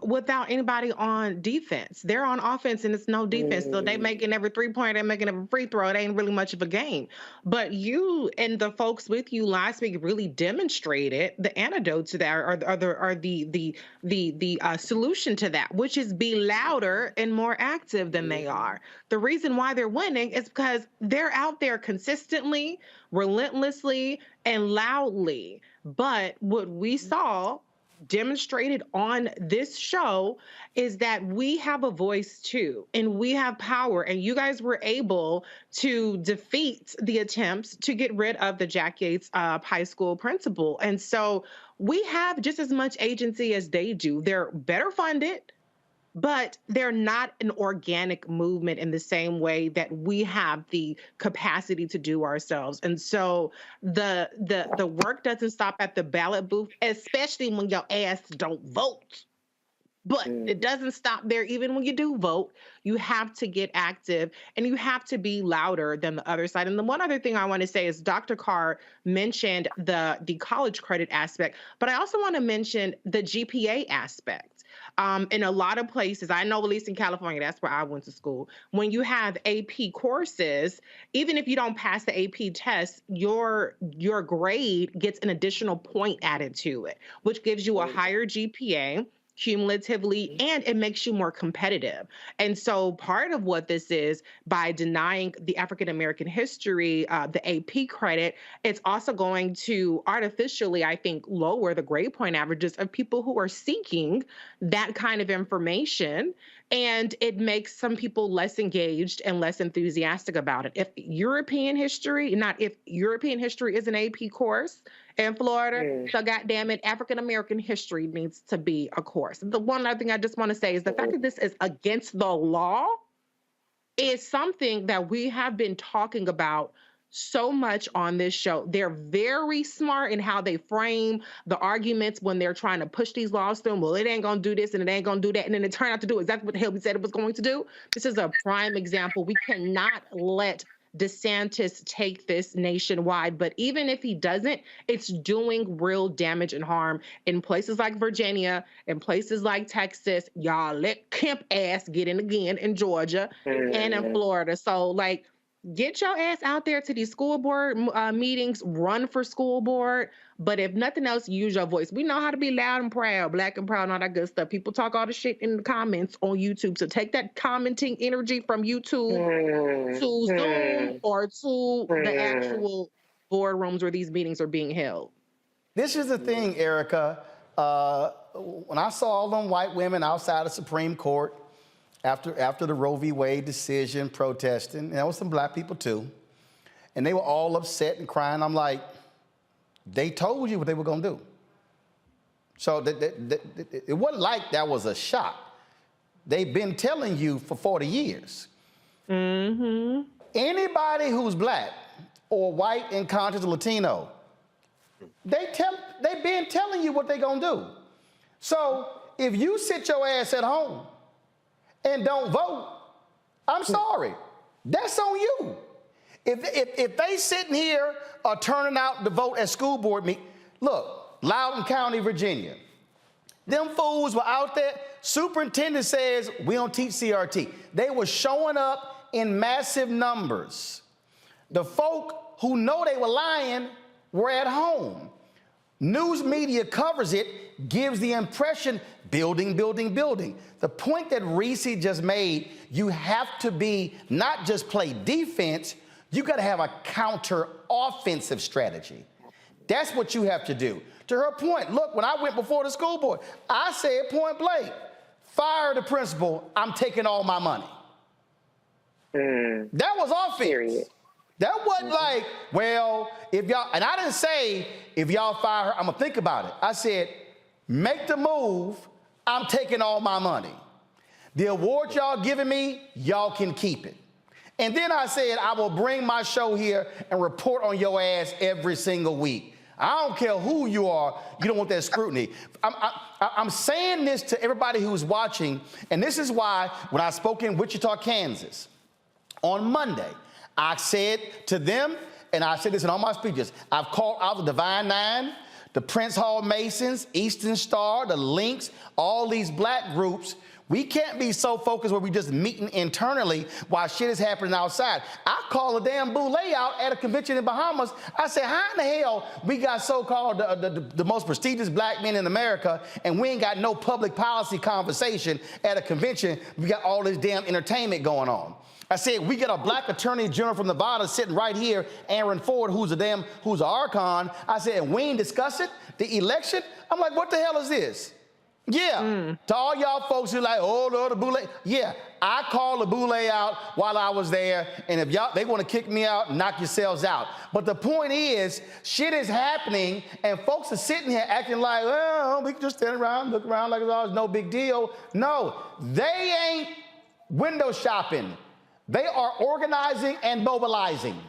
without anybody on defense. They're on offense and it's no defense. So they making every 3-pointer, they're making every free throw. It ain't really much of a game. But you and the folks with you last week really demonstrated the antidote to that, or the solution to that, which is be louder and more active than they are. The reason why they're winning is because they're out there consistently, relentlessly, and loudly. But what we saw demonstrated on this show is that we have a voice too, and we have power, and you guys were able to defeat the attempts to get rid of the Jack Yates high school principal. And so we have just as much agency as they do. They're better funded, but they're not an organic movement in the same way that we have the capacity to do ourselves. And so the work doesn't stop at the ballot booth, especially when your ass don't vote. But it doesn't stop there. Even when you do vote, you have to get active and you have to be louder than the other side. And the one other thing I want to say is Dr. Carr mentioned the college credit aspect, but I also want to mention the GPA aspect. In a lot of places, I know at least in California, that's where I went to school, when you have AP courses, even if you don't pass the AP test, your grade gets an additional point added to it, which gives you a higher GPA. cumulatively, and it makes you more competitive. And so part of what this is, by denying the African American history, the AP credit, it's also going to artificially, I think, lower the grade point averages of people who are seeking that kind of information. And it makes some people less engaged and less enthusiastic about it. If European history is an AP course in Florida, so goddamn it, African American history needs to be a course. The one other thing I just want to say is the fact that this is against the law is something that we have been talking about so much on this show. They're very smart in how they frame the arguments when they're trying to push these laws through. Well, it ain't gonna do this and it ain't gonna do that. And then it turned out to do exactly what the hell we said it was going to do. This is a prime example. We cannot let DeSantis take this nationwide, but even if he doesn't, it's doing real damage and harm in places like Virginia, in places like Texas. Y'all let Kemp ass get in again in Georgia and in Florida. So like, get your ass out there to these school board meetings, run for school board. But if nothing else, use your voice. We know how to be loud and proud, black and proud, and all that good stuff. People talk all the shit in the comments on YouTube. So take that commenting energy from YouTube to Zoom or to the actual boardrooms where these meetings are being held. This is the thing, Erica. When I saw all them white women outside the Supreme Court after the Roe v. Wade decision protesting, and there was some black people too, and they were all upset and crying. I'm like, they told you what they were going to do. So it wasn't like that was a shock. They've been telling you for 40 years. Anybody who's black or white and conscious Latino, they've been telling you what they're going to do. So if you sit your ass at home and don't vote, I'm sorry. That's on you. If they sitting here are turning out to vote at school board meeting, look, Loudoun County, Virginia, them fools were out there. Superintendent says we don't teach CRT. They were showing up in massive numbers. The folk who know they were lying were at home. News media covers it, gives the impression building, building, building. The point that Reese just made, you have to be not just play defense, you got to have a counter offensive strategy. That's what you have to do. To her point, look, when I went before the school board, I said point blank, fire the principal, I'm taking all my money. That was offense. That wasn't like, well, if y'all, and I didn't say, if y'all fire her, I'm gonna think about it. I said, make the move, I'm taking all my money. The award y'all giving me, y'all can keep it. And then I said, I will bring my show here and report on your ass every single week. I don't care who you are, you don't want that scrutiny. I'm saying this to everybody who's watching, and this is why when I spoke in Wichita, Kansas, on Monday, I said to them, and I said this in all my speeches, I've called out the Divine Nine, the Prince Hall Masons, Eastern Star, the Links, all these black groups. We can't be so focused where we just meeting internally while shit is happening outside. I call a damn boule out at a convention in Bahamas. I said, how in the hell we got so-called the most prestigious black men in America and we ain't got no public policy conversation at a convention? We got all this damn entertainment going on. I said, we got a black attorney general from Nevada sitting right here, Aaron Ford, who's an archon. I said, and we ain't discuss it, the election? I'm like, what the hell is this? Yeah, to all y'all folks who like, oh, Lord, the boule. Yeah, I called the boule out while I was there, and if y'all, they want to kick me out, knock yourselves out. But the point is, shit is happening, and folks are sitting here acting like, well, we can just stand around, look around like it's always no big deal. No, they ain't window shopping. They are organizing and mobilizing.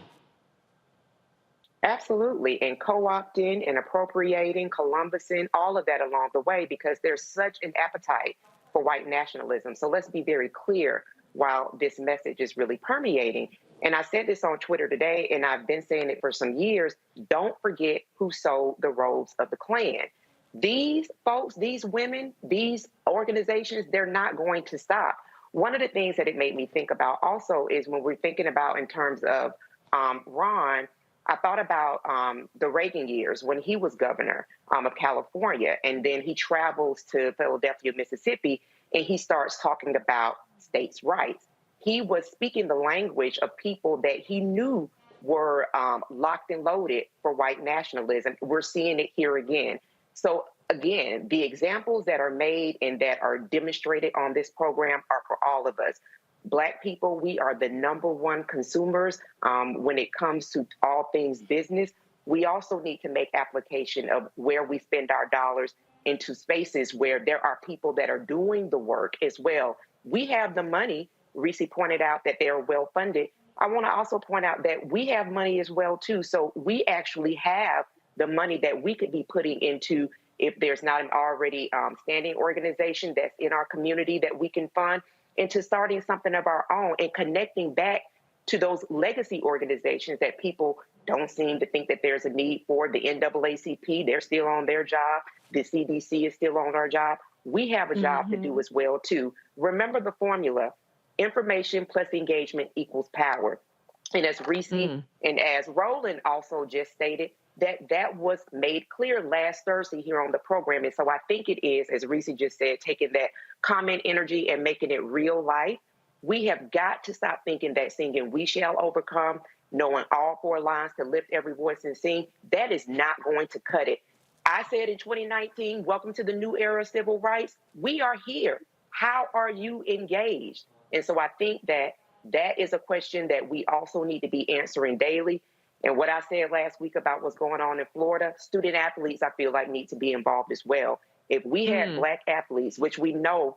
Absolutely, and co-opting and appropriating, Columbusing, all of that along the way, because there's such an appetite for white nationalism. So let's be very clear while this message is really permeating. And I said this on Twitter today, and I've been saying it for some years, don't forget who sold the robes of the Klan. These folks, these women, these organizations, they're not going to stop. One of the things that it made me think about also is when we're thinking about in terms of Ron, I thought about the Reagan years when he was governor of California, and then he travels to Philadelphia, Mississippi, and he starts talking about states' rights. He was speaking the language of people that he knew were locked and loaded for white nationalism. We're seeing it here again. So again, the examples that are made and that are demonstrated on this program are for all of us. Black people, we are the #1 consumers when it comes to all things business. We also need to make application of where we spend our dollars into spaces where there are people that are doing the work as well. We have the money. Reese pointed out that they are well funded. I want to also point out that we have money as well, too. So we actually have the money that we could be putting into, if there's not an already standing organization that's in our community that we can fund, into starting something of our own and connecting back to those legacy organizations that people don't seem to think that there's a need for. The NAACP, they're still on their job. The CDC is still on our job. We have a job to do as well, too. Remember the formula: information plus engagement equals power. And as Reese and as Roland also just stated, that was made clear last Thursday here on the program. And so I think it is, as Reese just said, taking that comment energy and making it real life. We have got to stop thinking that singing "We Shall Overcome," knowing all 4 lines to lift every voice and sing, that is not going to cut it. I said in 2019, welcome to the new era of civil rights. We are here. How are you engaged? And so I think that that is a question that we also need to be answering daily. And what I said last week about what's going on in Florida, student athletes, I feel like, need to be involved as well. If we had Black athletes, which we know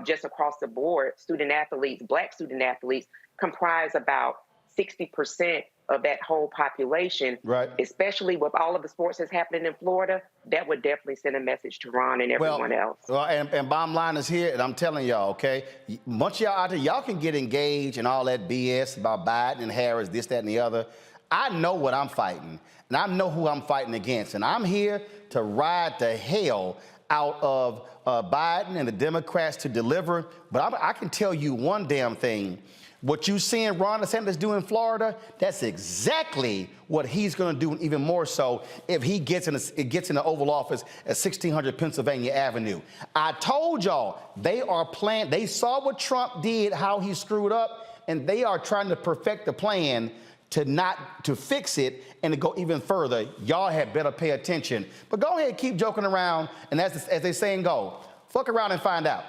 just across the board, student athletes, Black student athletes comprise about 60% of that whole population, right? Especially with all of the sports that's happening in Florida, that would definitely send a message to Ron and everyone else. Well, and bottom line is here, and I'm telling y'all, okay, once y'all out there, y'all can get engaged in all that BS about Biden and Harris, this, that, and the other. I know what I'm fighting, and I know who I'm fighting against, and I'm here to ride the hell out of Biden and the Democrats to deliver. But I can tell you one damn thing. What you seeing Ron DeSantis do in Florida, that's exactly what he's going to do, even more so if he gets in the Oval Office at 1600 Pennsylvania Avenue. I told y'all, they are planning. They saw what Trump did, how he screwed up, and they are trying to perfect the plan to fix it and to go even further. Y'all had better pay attention. But go ahead, keep joking around, and as they saying go, fuck around and find out.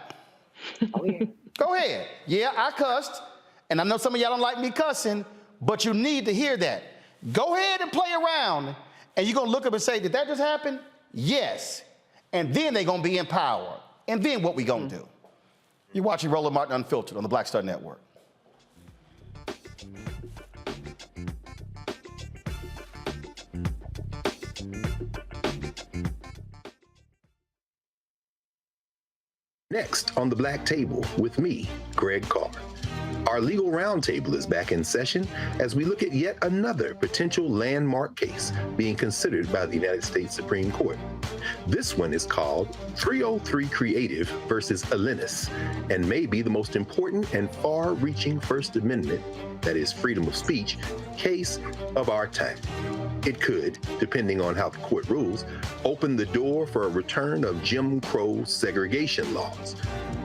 Oh, yeah. Go ahead. Yeah, I cussed. And I know some of y'all don't like me cussing, but you need to hear that. Go ahead and play around, and you're going to look up and say, did that just happen? Yes. And then they're going to be in power. And then what we going to do? You're watching Roland Martin Unfiltered on the Black Star Network. Next on the Black Table with me, Greg Carr. Our legal roundtable is back in session as we look at yet another potential landmark case being considered by the United States Supreme Court. This one is called 303 Creative versus Alennis, and may be the most important and far-reaching First Amendment, that is freedom of speech, case of our time. It could, depending on how the court rules, open the door for a return of Jim Crow segregation laws.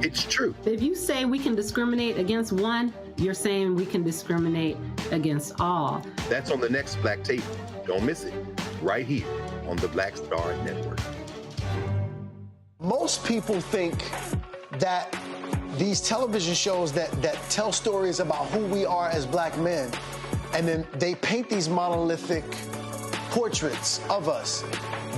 It's true. If you say we can discriminate against one, you're saying we can discriminate against all. That's on the next Black Table. Don't miss it. Right here on the Black Star Network. Most people think that these television shows that tell stories about who we are as black men, and then they paint these monolithic portraits of us.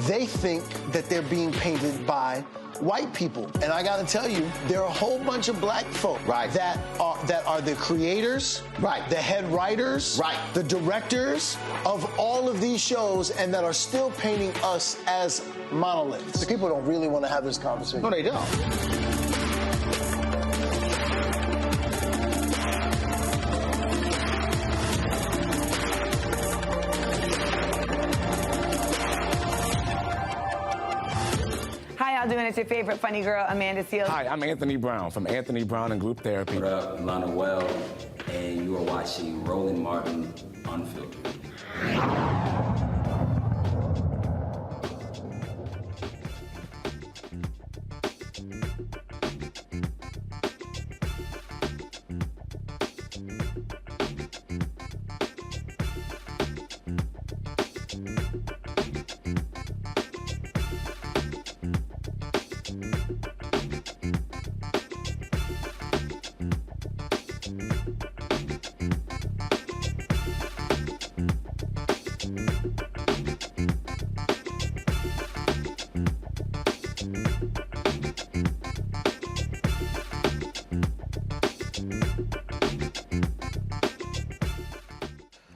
They think that they're being painted by white people. And I gotta tell you, there are a whole bunch of black folk that are the creators, the head writers, the directors of all of these shows, and that are still painting us as monoliths. The people don't really want to have this conversation. No, they don't. How y'all doing? It's your favorite funny girl, Amanda Seals. Hi, I'm Anthony Brown from Anthony Brown and Group Therapy. What up, Lana Well, and you are watching Roland Martin Unfiltered.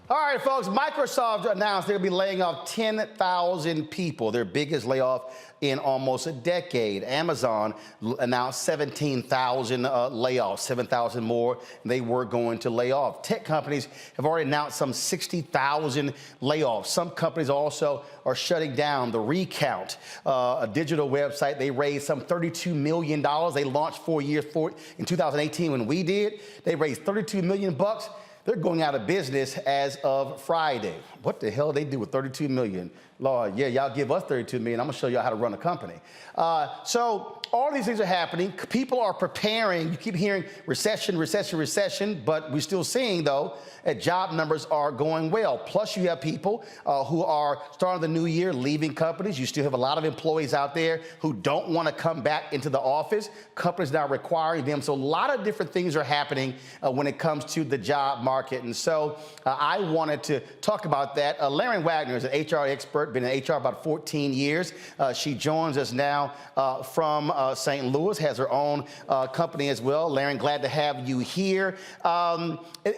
All right, folks, Microsoft announced they'll be laying off 10,000 people, their biggest layoff in almost a decade. Amazon announced 17,000 layoffs, 7,000 more they were going to lay off. Tech companies have already announced some 60,000 layoffs. Some companies also are shutting down. The Recount, a digital website, they raised some $32 million. They launched 4 years in 2018 when we did. They raised $32 million bucks. They're going out of business as of Friday. What the hell they do with $32 million? Lord, yeah, y'all give us $32 million. I'm gonna show y'all how to run a company. So all these things are happening. People are preparing. You keep hearing recession, recession, recession, but we're still seeing, though, that job numbers are going well. Plus, you have people who are starting the new year leaving companies. You still have a lot of employees out there who don't want to come back into the office. Companies now requiring them. So a lot of different things are happening when it comes to the job market. And so I wanted to talk about that. Laren Wagner is an HR expert, been in HR about 14 years. She joins us now from St. Louis, has her own company as well. Laren, glad to have you here.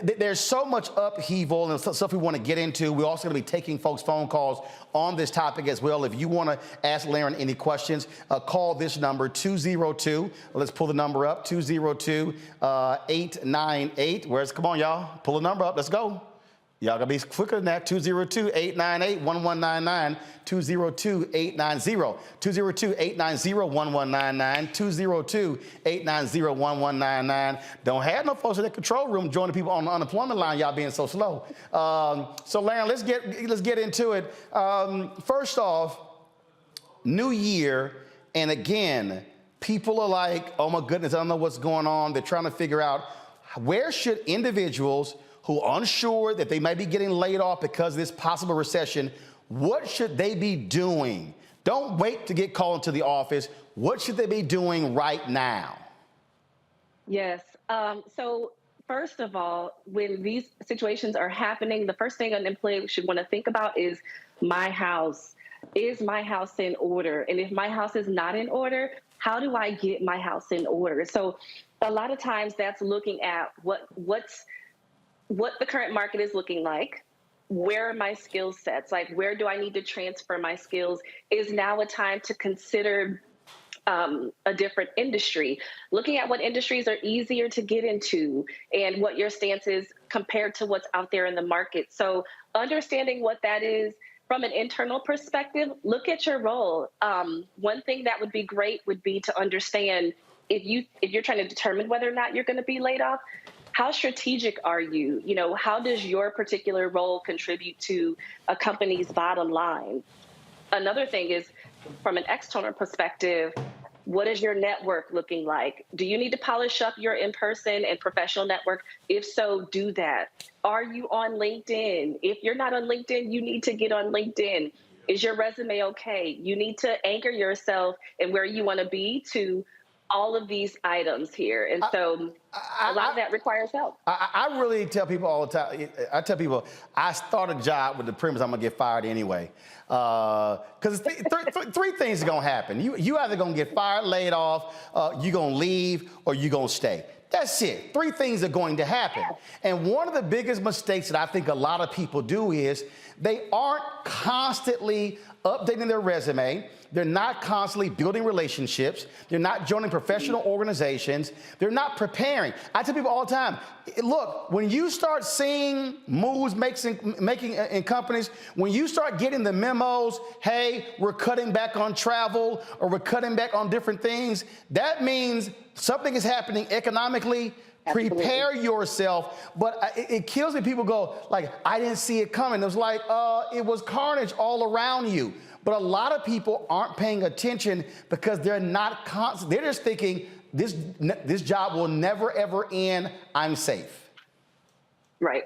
There's so much upheaval and stuff we want to get into. We're also going to be taking folks' phone calls on this topic as well. If you want to ask Laren any questions, call this number, 202. Let's pull the number up, 202-898. Come on, y'all. Pull the number up. Let's go. Y'all gotta be quicker than that. 202-898-1199. 202-890. 202-890-1199. 202-890-1199. Don't have no folks in the control room joining people on the unemployment line. Y'all being so slow. So, Laren, let's get into it. First off, New Year, and again, people are like, oh my goodness, I don't know what's going on. They're trying to figure out where should individuals who are unsure that they might be getting laid off because of this possible recession, what should they be doing? Don't wait to get called into the office. What should they be doing right now? Yes. So first of all, when these situations are happening, the first thing an employee should want to think about is my house. Is my house in order? And if my house is not in order, how do I get my house in order? So a lot of times that's looking at what the current market is looking like. Where are my skill sets? Like, where do I need to transfer my skills? Is now a time to consider a different industry? Looking at what industries are easier to get into and what your stance is compared to what's out there in the market. So understanding what that is from an internal perspective, look at your role. One thing that would be great would be to understand if you're trying to determine whether or not you're going to be laid off, how strategic are you? You know, how does your particular role contribute to a company's bottom line? Another thing is, from an external perspective, what is your network looking like? Do you need to polish up your in-person and professional network? If so, do that. Are you on LinkedIn? If you're not on LinkedIn, you need to get on LinkedIn. Is your resume okay? You need to anchor yourself and where you want to be to all of these items here. And so a lot of that requires help. I really tell people all the time, I tell people, I start a job with the premise I'm gonna get fired anyway. Because three things are gonna happen. You either gonna get fired, laid off, you're gonna leave, or you're gonna stay. That's it. Three things are going to happen. And one of the biggest mistakes that I think a lot of people do is they aren't constantly updating their resume. They're not constantly building relationships. They're not joining professional organizations. They're not preparing. I tell people all the time, look, when you start seeing moves making in companies, when you start getting the memos, hey, we're cutting back on travel or we're cutting back on different things, that means something is happening economically, Prepare yourself. But it kills me. People go like, I didn't see it coming. It was like, it was carnage all around you. But a lot of people aren't paying attention because they're not they're just thinking this job will never, ever end. I'm safe. Right.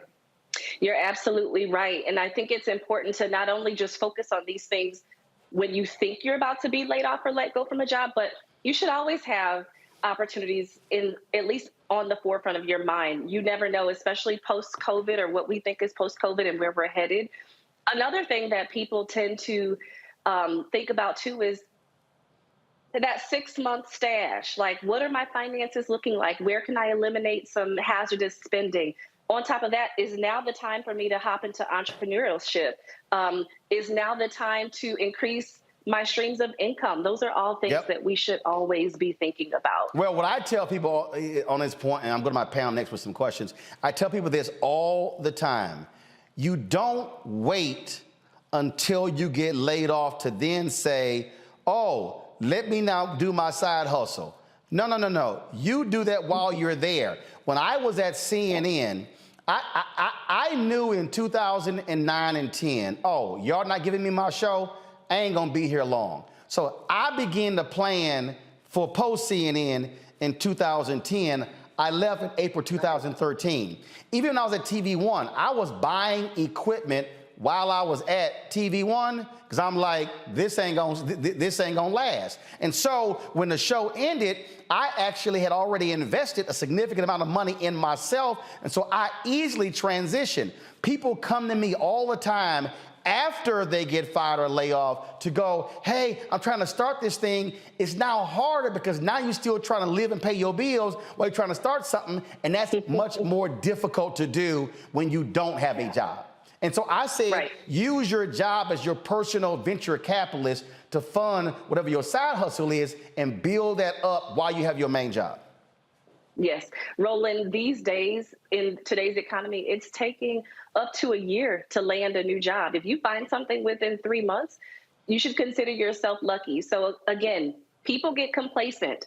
You're absolutely right. And I think it's important to not only just focus on these things when you think you're about to be laid off or let go from a job, but you should always have opportunities in at least on the forefront of your mind. You never know, especially post-COVID or what we think is post-COVID and where we're headed. Another thing that people tend to think about too is that 6-month stash. Like, what are my finances looking like? Where can I eliminate some hazardous spending? On top of that, is now the time for me to hop into entrepreneurship? Is now the time to increase my streams of income? Those are all things that we should always be thinking about. Well, what I tell people on this point, and I'm going to my panel next with some questions, I tell people this all the time. You don't wait until you get laid off to then say, oh, let me now do my side hustle. No. You do that while you're there. When I was at CNN, I knew in 2009 and 10, oh, y'all not giving me my show? I ain't gonna be here long. So I began to plan for post-CNN in 2010. I left in April 2013. Even when I was at TV One, I was buying equipment while I was at TV One, because I'm like, this ain't gonna last. And so when the show ended, I actually had already invested a significant amount of money in myself, and so I easily transitioned. People come to me all the time after they get fired or lay off to go, hey, I'm trying to start this thing. It's now harder because now you're still trying to live and pay your bills while you're trying to start something, and that's much more difficult to do when you don't have a job. And so I say, use your job as your personal venture capitalist to fund whatever your side hustle is and build that up while you have your main job. Yes. Roland, these days in today's economy, it's taking up to a year to land a new job. If you find something within 3 months, you should consider yourself lucky. So again, people get complacent.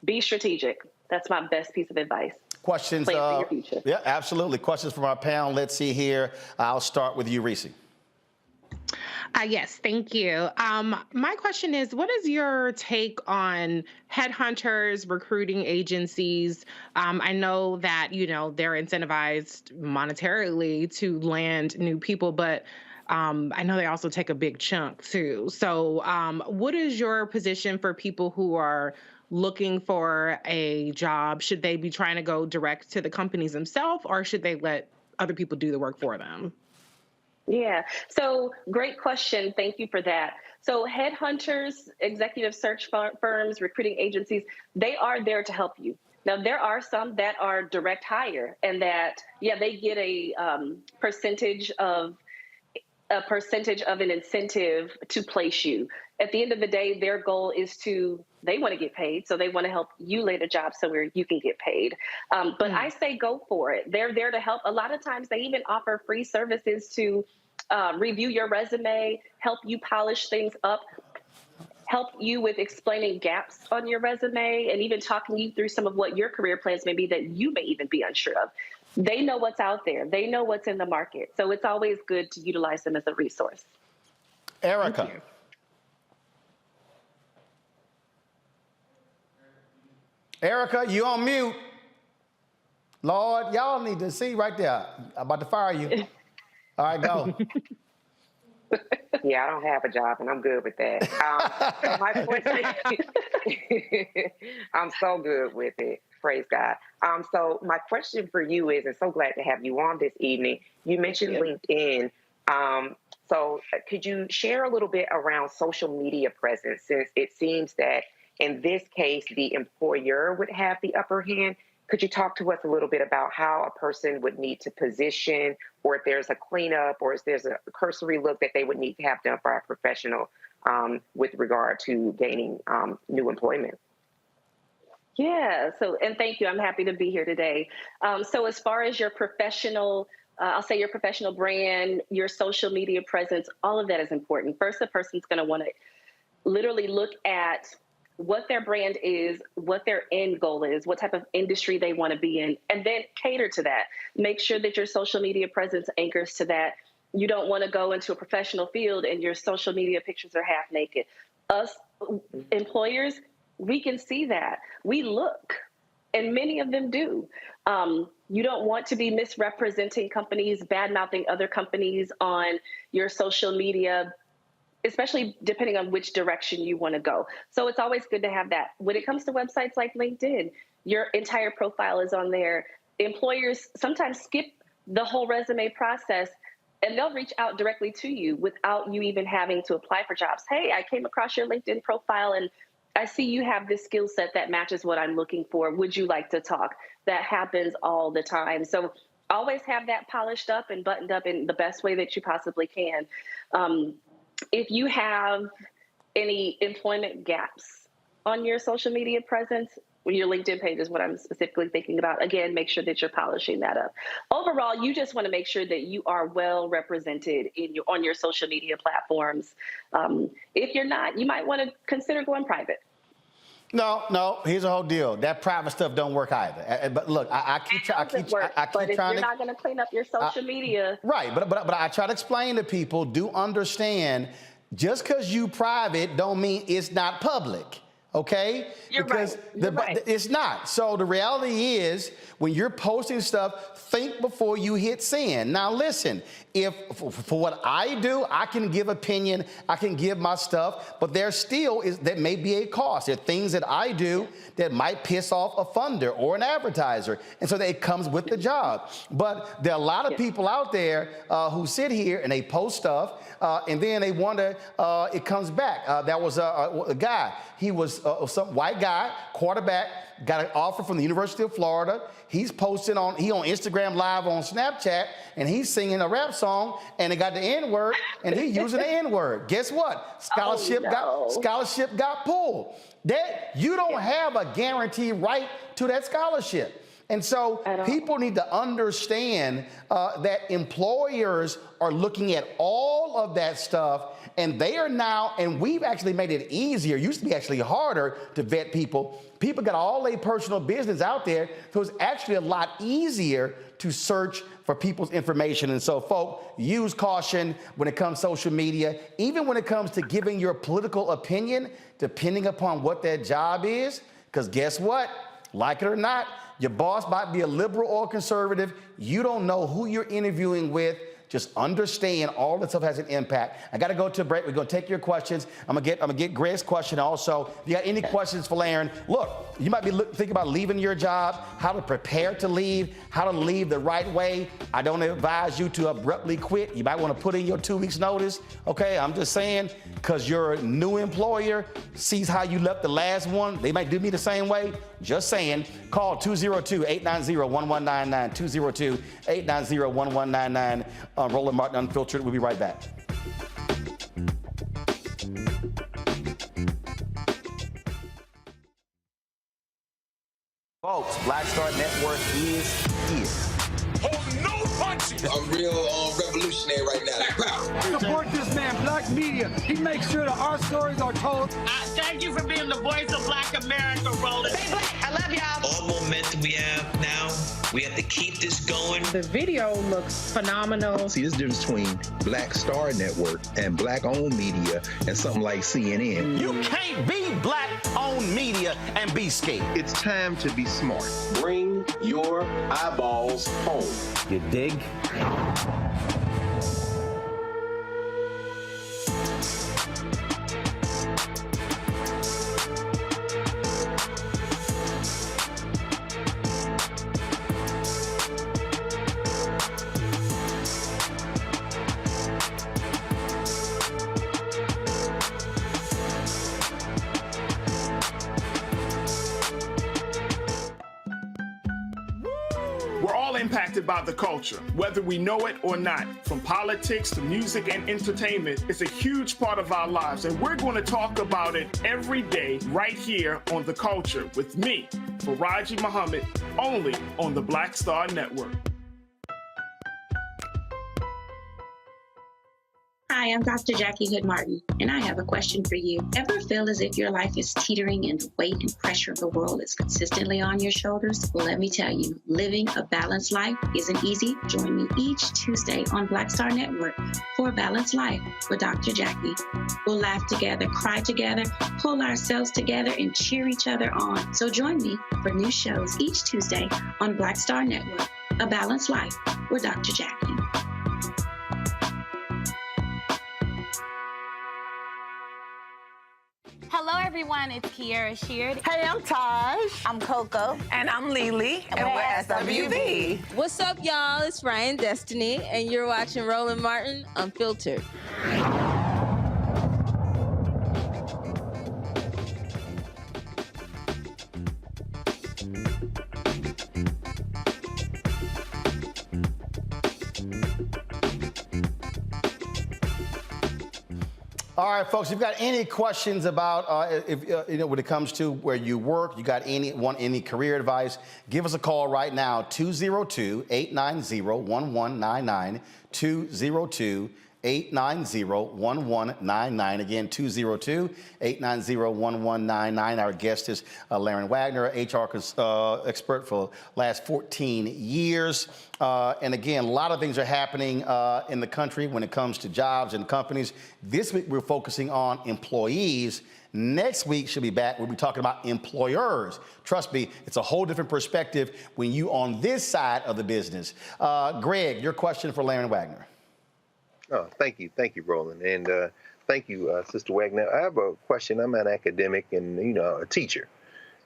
Be strategic. That's my best piece of advice. Questions? Plan for your future. Yeah, absolutely. Questions from our panel. Let's see here. I'll start with you, Reese. Yes, thank you. My question is, what is your take on headhunters, recruiting agencies? I know that, they're incentivized monetarily to land new people, but I know they also take a big chunk too. So what is your position for people who are looking for a job? Should they be trying to go direct to the companies themselves, or should they let other people do the work for them? Yeah, so great question. Thank you for that. So headhunters, executive search firms, recruiting agencies, they are there to help you. Now, there are some that are direct hire and that, they get a percentage of an incentive to place you. At the end of the day, their goal is they want to get paid, so they want to help you land a job somewhere you can get paid. But I say go for it. They're there to help. A lot of times they even offer free services to review your resume, help you polish things up, help you with explaining gaps on your resume, and even talking you through some of what your career plans may be that you may even be unsure of. They know what's out there. They know what's in the market. So it's always good to utilize them as a resource. Erica. Erica, you on mute. Lord, y'all need to see right there. I'm about to fire you. All right, go. Yeah, I don't have a job, and I'm good with that. My question, I'm so good with it. Praise God. So my question for you is, and so glad to have you on this evening. You mentioned LinkedIn. So could you share a little bit around social media presence, since it seems that in this case, the employer would have the upper hand? Could you talk to us a little bit about how a person would need to position, or if there's a cleanup, or if there's a cursory look that they would need to have done for a professional with regard to gaining new employment? Yeah, and thank you. I'm happy to be here today. So as far as your professional, I'll say your professional brand, your social media presence, all of that is important. First, the person's going to want to literally look at what their brand is, what their end goal is, what type of industry they want to be in, and then cater to that. Make sure that your social media presence anchors to that. You don't want to go into a professional field and your social media pictures are half naked. Us employers, we can see that. We look, and many of them do. You don't want to be misrepresenting companies, bad-mouthing other companies on your social media, especially depending on which direction you want to go. So it's always good to have that. When it comes to websites like LinkedIn, your entire profile is on there. Employers sometimes skip the whole resume process, and they'll reach out directly to you without you even having to apply for jobs. Hey, I came across your LinkedIn profile and I see you have this skill set that matches what I'm looking for. Would you like to talk? That happens all the time. So always have that polished up and buttoned up in the best way that you possibly can. If you have any employment gaps on your social media presence, your LinkedIn page is what I'm specifically thinking about. Again, make sure that you're polishing that up. Overall, you just want to make sure that you are well represented on your social media platforms. If you're not, you might want to consider going private. No, here's the whole deal. That private stuff don't work either. But look, I keep trying But if you're not going to clean up your social media. Right, but I try to explain to people, do understand, just because you private don't mean it's not public. Okay? You're right. It's not. So the reality is, when you're posting stuff, think before you hit send. Now listen, if for what I do, I can give opinion, I can give my stuff, but there may be a cost. There are things that I do that might piss off a funder or an advertiser, and so it comes with the job. But there are a lot of people out there who sit here and they post stuff, and then they wonder, it comes back. There was a guy. He was some white guy, quarterback, got an offer from the University of Florida. He's posting on Instagram Live on Snapchat, and he's singing a rap song, and it got the N-word, and he's using the N-word. Guess what? Scholarship got pulled. You don't have a guaranteed right to that scholarship. And so people need to understand that employers are looking at all of that stuff, and they are now, and we've actually made it easier. It used to be actually harder to vet people. People got all their personal business out there, so it's actually a lot easier to search for people's information. And so, folk, use caution when it comes to social media, even when it comes to giving your political opinion, depending upon what that job is, because guess what? Like it or not, your boss might be a liberal or conservative. You don't know who you're interviewing with. Just understand all that stuff has an impact. I got to go to a break. We're going to take your questions. I'm gonna get Greg's question also. If you got any questions for Laren, look, you might be thinking about leaving your job, how to prepare to leave, how to leave the right way. I don't advise you to abruptly quit. You might want to put in your 2 weeks notice. Okay, I'm just saying, because your new employer sees how you left the last one. They might do me the same way. Just saying. Call 202-890-1199, 202-890-1199. Roland Martin Unfiltered. We'll be right back. Folks, Black Star Network is here. Hold no punches. I'm real revolutionary right now. Support this man, Black Media. He makes sure that our stories are told. Thank you for being the voice of Black America, Roland. Stay black. I love y'all. All momentum we have now, we have to keep this going. The video looks phenomenal. See, this difference between Black Star Network and Black-owned media and something like CNN. You can't be Black-owned media and be scared. It's time to be smart. Bring your eyeballs home. You dig? We're all impacted by the culture, whether we know it or not. From politics to music and entertainment, it's a huge part of our lives, and we're going to talk about it every day right here on The Culture with me, Faraji Muhammad, only on the Black Star Network. Hi, Hi, I'm Dr. Jackie Hood Martin, and I have a question for you. Ever feel as if your life is teetering and the weight and pressure of the world is consistently on your shoulders? Well, let me tell you, living a balanced life isn't easy. Join me each Tuesday on Black Star Network for A Balanced Life with Dr. Jackie. We'll laugh together, cry together, pull ourselves together, and cheer each other on. So join me for new shows each Tuesday on Black Star Network, A Balanced Life with Dr. Jackie. Hello, everyone. It's Kiara Sheard. Hey, I'm Taj. I'm Coco. And I'm Lily. And we're SWV. What's up, y'all? It's Ryan Destiny, and you're watching Roland Martin Unfiltered. All right, folks, if you've got any questions about, when it comes to where you work, you got any career advice, give us a call right now, 202-890-1199, 202-890-1199. Again, 202-890-1199. Our guest is Laren Wagner, HR expert for the last 14 years. And again, a lot of things are happening in the country when it comes to jobs and companies. This week, we're focusing on employees. Next week, she'll be back. We'll be talking about employers. Trust me, it's a whole different perspective when you on this side of the business. Greg, your question for Laren Wagner. Oh, thank you, Roland, and thank you, Sister Wagner. I have a question. I'm an academic and a teacher,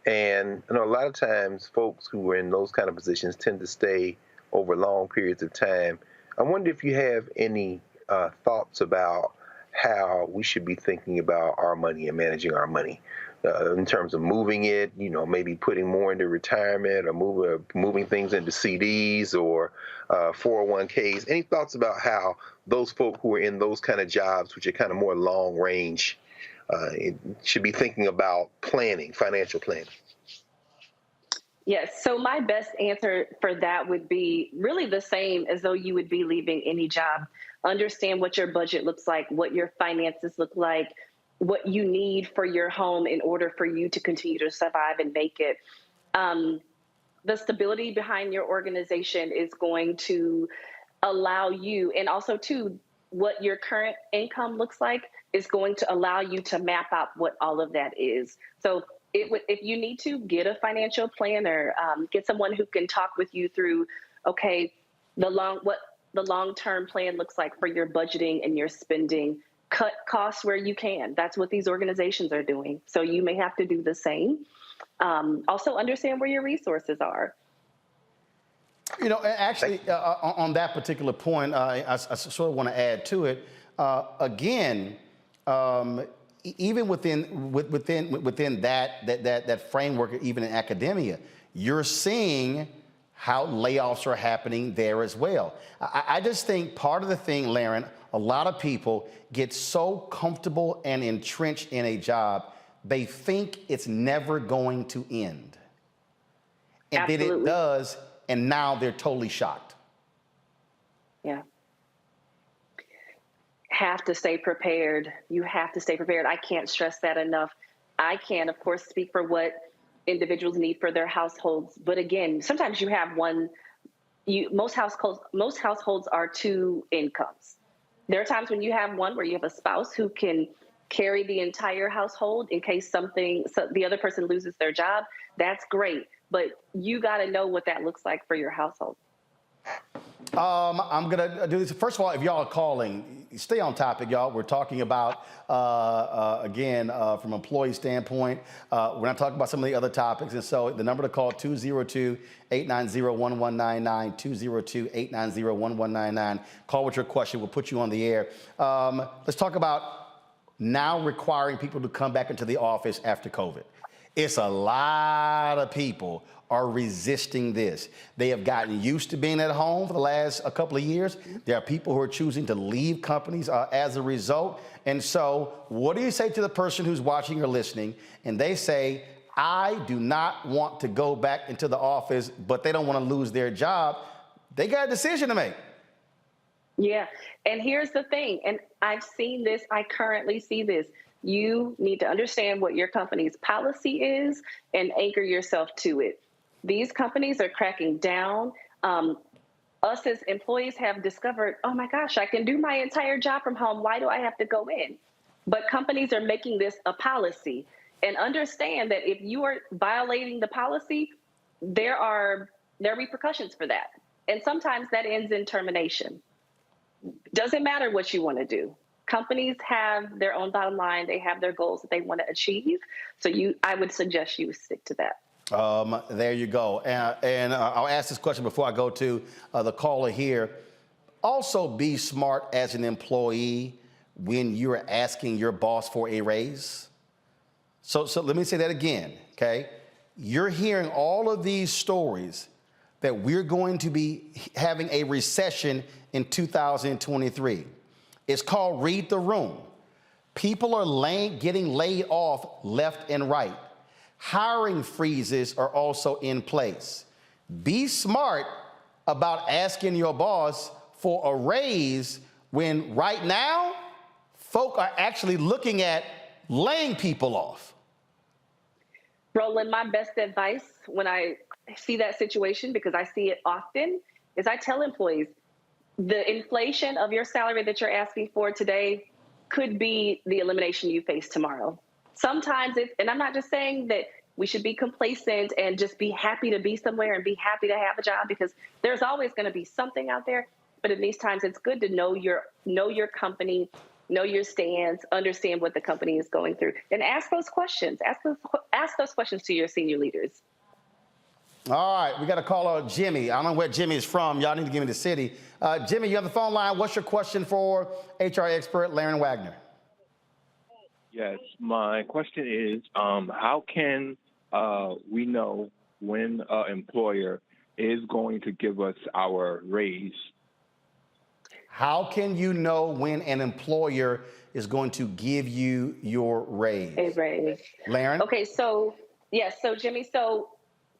and a lot of times folks who are in those kind of positions tend to stay over long periods of time. I wonder if you have any thoughts about how we should be thinking about our money and managing our money in terms of moving it, maybe putting more into retirement or moving things into CDs or 401ks. Any thoughts about how those folk who are in those kind of jobs, which are kind of more long range, should be thinking about planning, financial planning? Yes. So my best answer for that would be really the same as though you would be leaving any job. Understand what your budget looks like, what your finances look like, what you need for your home in order for you to continue to survive and make it. The stability behind your organization is going to allow you, and also too, what your current income looks like is going to allow you to map out what all of that is. So if you need to, get a financial planner, get someone who can talk with you through, okay, what the long-term plan looks like for your budgeting and your spending. Cut costs where you can. That's what these organizations are doing. So you may have to do the same. Also understand where your resources are. Actually, on that particular point, I sort of want to add to it. Again, even within that framework, even in academia, you're seeing how layoffs are happening there as well. I just think part of the thing, Laren, a lot of people get so comfortable and entrenched in a job, they think it's never going to end. And Absolutely. then it does, and now they're totally shocked. Yeah. Have to stay prepared. You have to stay prepared. I can't stress that enough. I can, of course, speak for what individuals need for their households. But again, sometimes you have most households are two incomes. There are times when you have one where you have a spouse who can carry the entire household in case so the other person loses their job. That's great. But you got to know what that looks like for your household. I'm going to do this. First of all, if y'all are calling, stay on topic, y'all. We're talking about, again, from an employee standpoint. We're not talking about some of the other topics. And so the number to call, 202-890-1199, 202-890-1199. Call with your question. We'll put you on the air. Let's talk about now requiring people to come back into the office after COVID. It's a lot of people are resisting this. They have gotten used to being at home for the last couple of years. There are people who are choosing to leave companies as a result. And so what do you say to the person who's watching or listening and they say, I do not want to go back into the office, but they don't want to lose their job? They got a decision to make. Yeah. And here's the thing, and I've seen this, I currently see this. You need to understand what your company's policy is and anchor yourself to it. These companies are cracking down. Us as employees have discovered, oh my gosh, I can do my entire job from home. Why do I have to go in? But companies are making this a policy. And understand that if you are violating the policy, there are repercussions for that. And sometimes that ends in termination. Doesn't matter what you want to do. Companies have their own bottom line. They have their goals that they want to achieve. So I would suggest you stick to that. There you go. And I'll ask this question before I go to the caller here. Also, be smart as an employee when you're asking your boss for a raise. So let me say that again, okay? You're hearing all of these stories that we're going to be having a recession in 2023. It's called Read the Room. People are getting laid off left and right. Hiring freezes are also in place. Be smart about asking your boss for a raise when right now, folk are actually looking at laying people off. Roland, my best advice when I see that situation, because I see it often, is I tell employees, the inflation of your salary that you're asking for today could be the elimination you face tomorrow. Sometimes and I'm not just saying that we should be complacent and just be happy to be somewhere and be happy to have a job, because there's always going to be something out there. But in these times, it's good to know your company, know your stance, understand what the company is going through, and ask those questions. Ask those questions to your senior leaders. All right, we got a caller, Jimmy. I don't know where Jimmy is from. Y'all need to give me the city. Jimmy, you have the phone line. What's your question for HR expert Laren Wagner? Yes, my question is, how can we know when an employer is going to give us our raise? How can you know when an employer is going to give you your raise? A raise. Laren? Okay, so Jimmy,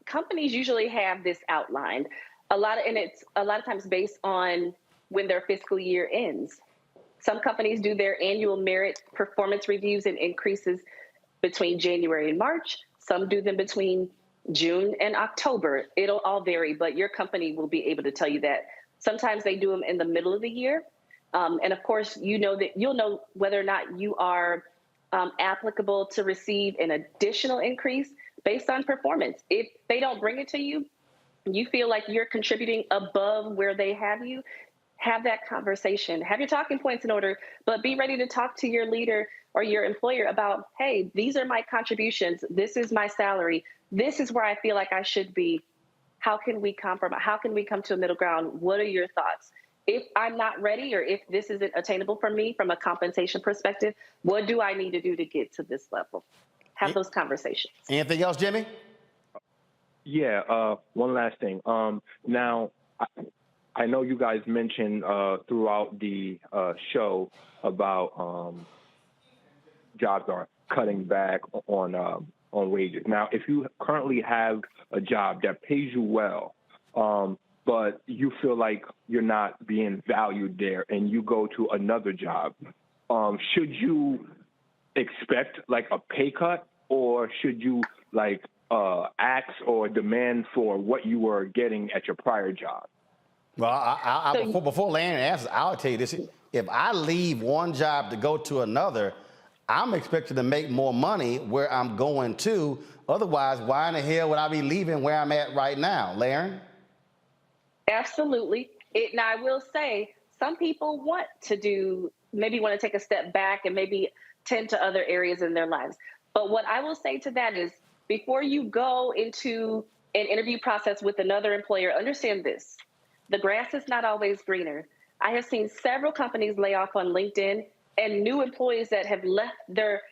companies usually have this outlined. It's a lot of times based on when their fiscal year ends. Some companies do their annual merit performance reviews and increases between January and March. Some do them between June and October. It'll all vary, but your company will be able to tell you that. Sometimes they do them in the middle of the year. And of course, you'll know whether or not you are applicable to receive an additional increase based on performance. If they don't bring it to you, you feel like you're contributing above where they have you, have that conversation, have your talking points in order, but be ready to talk to your leader or your employer about, hey, these are my contributions. This is my salary. This is where I feel like I should be. How can we compromise? How can we come to a middle ground? What are your thoughts? If I'm not ready, or if this isn't attainable for me from a compensation perspective, what do I need to do to get to this level? Have those conversations. Anything else, Jimmy? Yeah, one last thing. Now, I know you guys mentioned throughout the show about jobs are cutting back on wages. Now, if you currently have a job that pays you well, but you feel like you're not being valued there and you go to another job, should you expect like a pay cut, or should you like ask or demand for what you were getting at your prior job? Well, before Laren answers, I'll tell you this. If I leave one job to go to another, I'm expected to make more money where I'm going to. Otherwise, why in the hell would I be leaving where I'm at right now? Laren? Absolutely. Now, I will say some people want to take a step back and maybe tend to other areas in their lives. But what I will say to that is, before you go into an interview process with another employer, understand this. The grass is not always greener. I have seen several companies lay off on LinkedIn, and new employees that have left their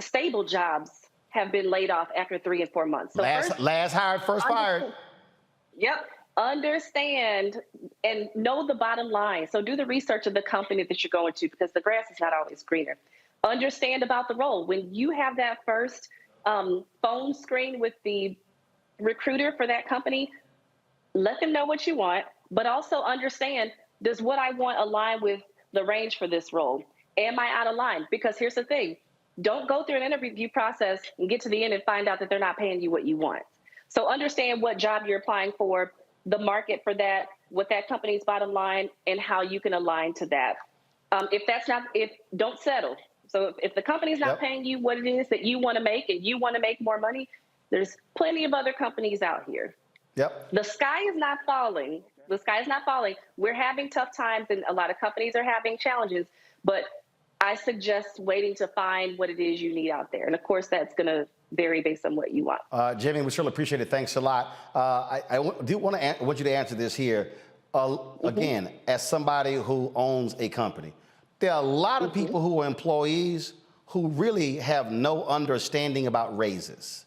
stable jobs have been laid off after 3 and 4 months. So last hired, first fired. Yep. Understand and know the bottom line. So do the research of the company that you're going to, because the grass is not always greener. Understand about the role. When you have that first phone screen with the recruiter for that company, let them know what you want, but also understand Does what I want align with the range for this role? Am I out of line? Because here's the thing. Don't go through an interview process and get to the end and find out that they're not paying you what you want. So understand what job you're applying for, the market for that, what that company's bottom line, and how you can align to that. Don't settle. So if the company's not paying you what it is that you want to make and you want to make more money, there's plenty of other companies out here. Yep. The sky is not falling. The sky is not falling. We're having tough times and a lot of companies are having challenges, but I suggest waiting to find what it is you need out there. And of course, that's going to vary based on what you want. Jamie, we surely appreciate it. Thanks a lot. I want you to answer this here. Again, as somebody who owns a company, there are a lot of people who are employees who really have no understanding about raises.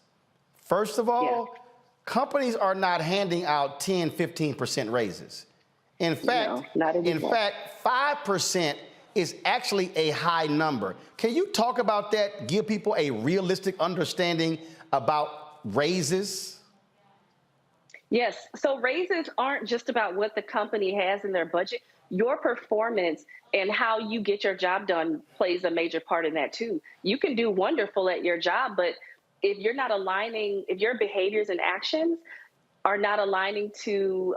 First of all, companies are not handing out 10, 15% raises. In fact, 5% is actually a high number. Can you talk about that? Give people a realistic understanding about raises? Yes. So raises aren't just about what the company has in their budget. Your performance and how you get your job done plays a major part in that too. You can do wonderful at your job, but if you're not aligning, if your behaviors and actions are not aligning to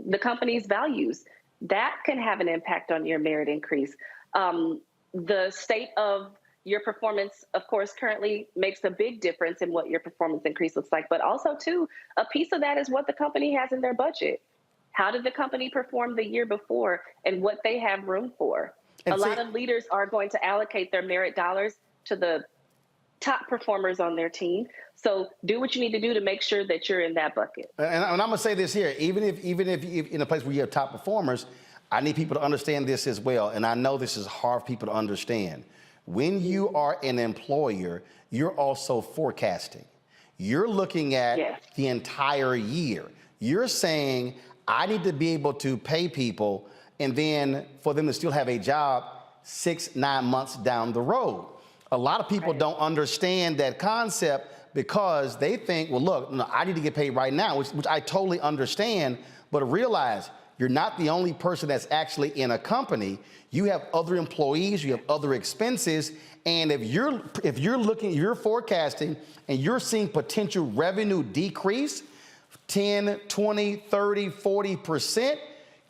the company's values, that can have an impact on your merit increase. The state of your performance, of course, currently makes a big difference in what your performance increase looks like. But also, too, a piece of that is what the company has in their budget. How did the company perform the year before and what they have room for? A lot of leaders are going to allocate their merit dollars to the top performers on their team. So do what you need to do to make sure that you're in that bucket. And I'm going to say this here, even if in a place where you have top performers, I need people to understand this as well. And I know this is hard for people to understand. When you are an employer, you're also forecasting. You're looking at the entire year. You're saying, I need to be able to pay people and then for them to still have a job 6-9 months down the road. A lot of people don't understand that concept because they think, well, look, I need to get paid right now, which I totally understand, but realize you're not the only person that's actually in a company. You have other employees, you have other expenses, and if you're forecasting and you're seeing potential revenue decrease 10, 20, 30, 40%,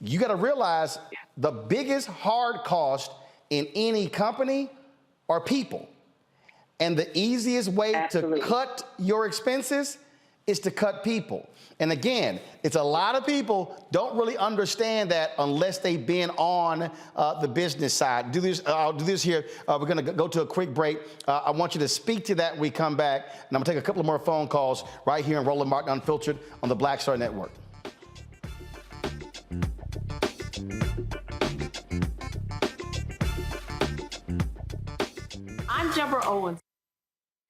you got to realize the biggest hard cost in any company are people. And the easiest way to cut your expenses is to cut people. And again, it's a lot of people don't really understand that unless they've been on the business side. I'll do this here. We're going to go to a quick break. I want you to speak to that when we come back. And I'm going to take a couple of more phone calls right here in Roland Martin Unfiltered on the Black Star Network. I'm Deborah Owens,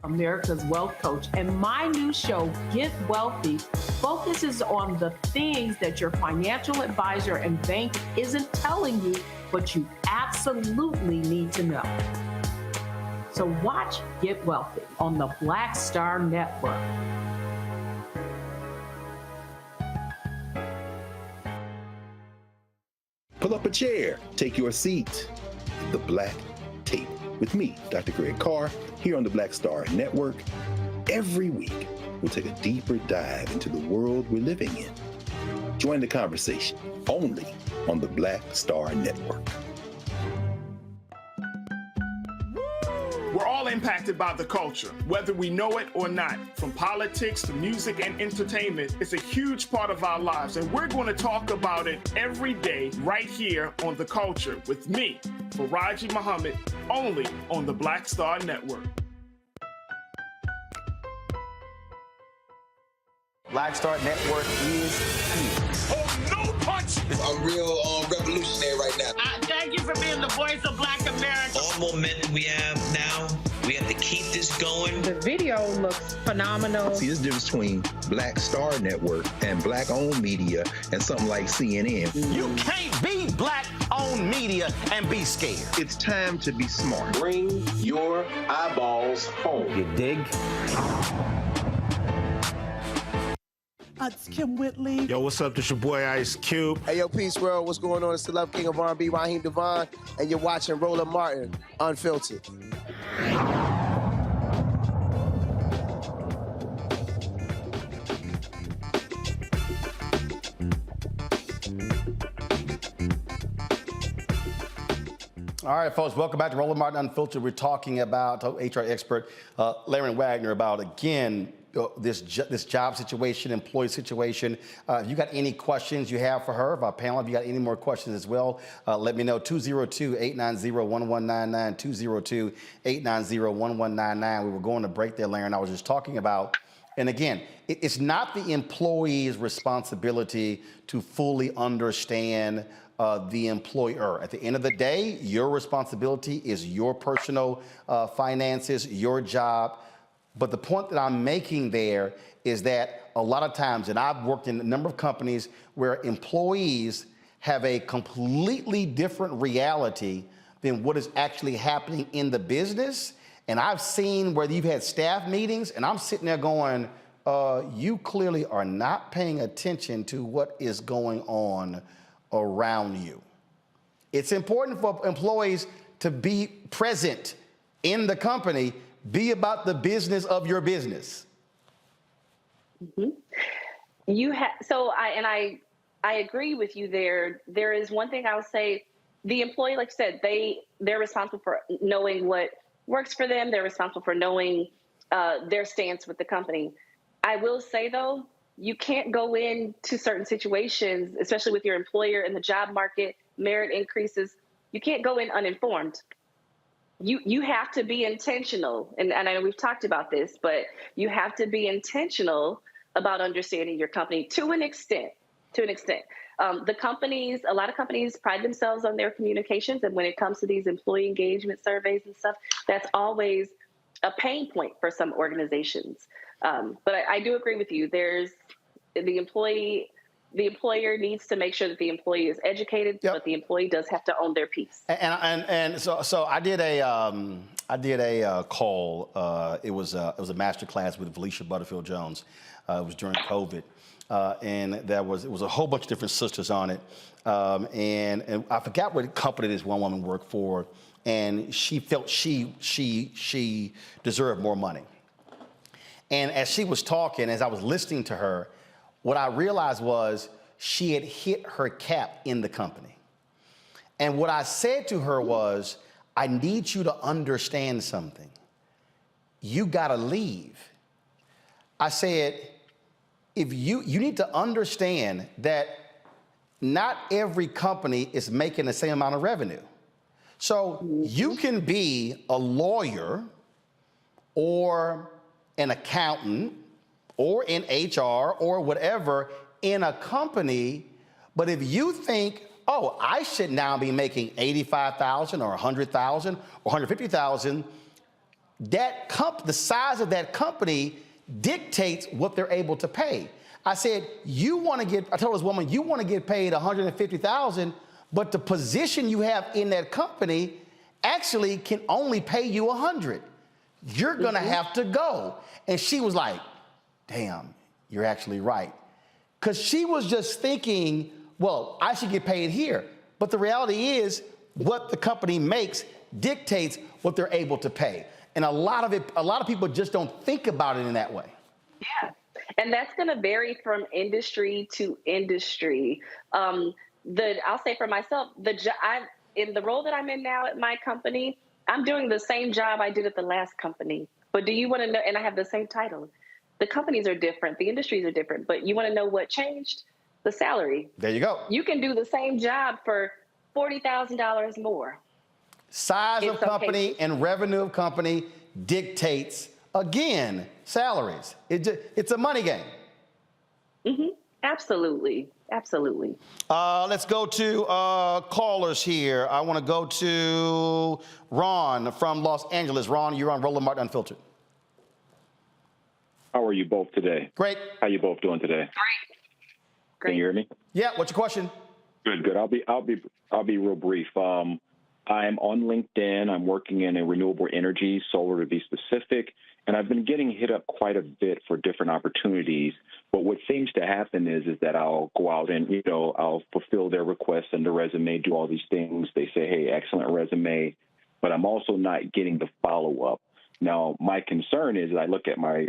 America's Wealth Coach, and my new show, Get Wealthy, focuses on the things that your financial advisor and bank isn't telling you, but you absolutely need to know. So watch Get Wealthy on the Black Star Network. Pull up a chair, take your seat. The Black Table with me, Dr. Greg Carr, here on the Black Star Network. Every week, we'll take a deeper dive into the world we're living in. Join the conversation only on the Black Star Network. We're all impacted by the culture, whether we know it or not. From politics to music and entertainment, it's a huge part of our lives, and we're going to talk about it every day right here on The Culture with me, Faraji Muhammad, only on the Black Star Network. Black Star Network is here. Oh, no punch! I'm real revolutionary right now. Thank you for being the voice of Black America. All momentum we have now, we have to keep this going. The video looks phenomenal. See, there's a difference between Black Star Network and Black-owned media and something like CNN. You can't be Black-owned media and be scared. It's time to be smart. Bring your eyeballs home. You dig? It's Kim Whitley. Yo, what's up? This your boy Ice Cube. Hey, yo, Peace World. What's going on? It's the Love King of R&B, Raheem Devon, and you're watching Roland Martin, Unfiltered. All right, folks, welcome back to Roland Martin Unfiltered. We're talking about HR expert Laren Wagner about, again, this job situation, employee situation. If you got any questions you have for her, if our panel, if you got any more questions as well, let me know. 202-890-1199, 202-890-1199. We were going to break there, Laren. I was just talking about, and again, it's not the employee's responsibility to fully understand the employer. At the end of the day, your responsibility is your personal finances, your job. But the point that I'm making there is that a lot of times, and I've worked in a number of companies where employees have a completely different reality than what is actually happening in the business. And I've seen where you've had staff meetings, and I'm sitting there going, you clearly are not paying attention to what is going on around you. It's important for employees to be present in the company, be about the business of your business. Mm-hmm. I agree with you there. There is one thing I'll say, the employee, like you said, they're responsible for knowing what works for them. They're responsible for knowing their stance with the company. I will say though, you can't go into certain situations, especially with your employer in the job market, merit increases. You can't go in uninformed. You have to be intentional. And I know we've talked about this, but you have to be intentional about understanding your company to an extent. A lot of companies pride themselves on their communications. And when it comes to these employee engagement surveys and stuff, that's always a pain point for some organizations. But I do agree with you. There's the employer needs to make sure that the employee is educated, but the employee does have to own their piece. And so I did a call. It was a master class with Felicia Butterfield Jones. It was during COVID, and it was a whole bunch of different sisters on it. And I forgot what company this one woman worked for, and she felt she deserved more money. And as she was talking, as I was listening to her, what I realized was she had hit her cap in the company. And what I said to her was, I need you to understand something. You gotta leave. I said, if you need to understand that not every company is making the same amount of revenue. So you can be a lawyer or an accountant or in HR or whatever in a company, but if you think, oh, I should now be making $85,000 or $100,000 or $150,000, the size of that company dictates what they're able to pay. I said, I told this woman, you want to get paid $150,000, but the position you have in that company actually can only pay you $100,000. You're going to have to go. And she was like, damn, you're actually right. Because she was just thinking, well, I should get paid here. But the reality is what the company makes dictates what they're able to pay. And a lot of people just don't think about it in that way. Yeah. And that's going to vary from industry to industry. I'll say for myself, in the role that I'm in now at my company, I'm doing the same job I did at the last company. But do you want to know, and I have the same title. The companies are different, the industries are different, but you want to know what changed? The salary. There you go. You can do the same job for $40,000 more. Size of company and revenue of company dictates, again, salaries. It's a money game. Mm-hmm. Absolutely. Absolutely. Let's go to callers here. I want to go to Ron from Los Angeles. Ron, you're on Roland Martin Unfiltered. How are you both today? Great. How you both doing today? Great. Can you hear me? Yeah. What's your question? Good. I'll be real brief. I'm on LinkedIn. I'm working in a renewable energy, solar to be specific, and I've been getting hit up quite a bit for different opportunities. But what seems to happen is that I'll go out and, I'll fulfill their requests and the resume, do all these things. They say, hey, excellent resume, but I'm also not getting the follow-up. Now, my concern is I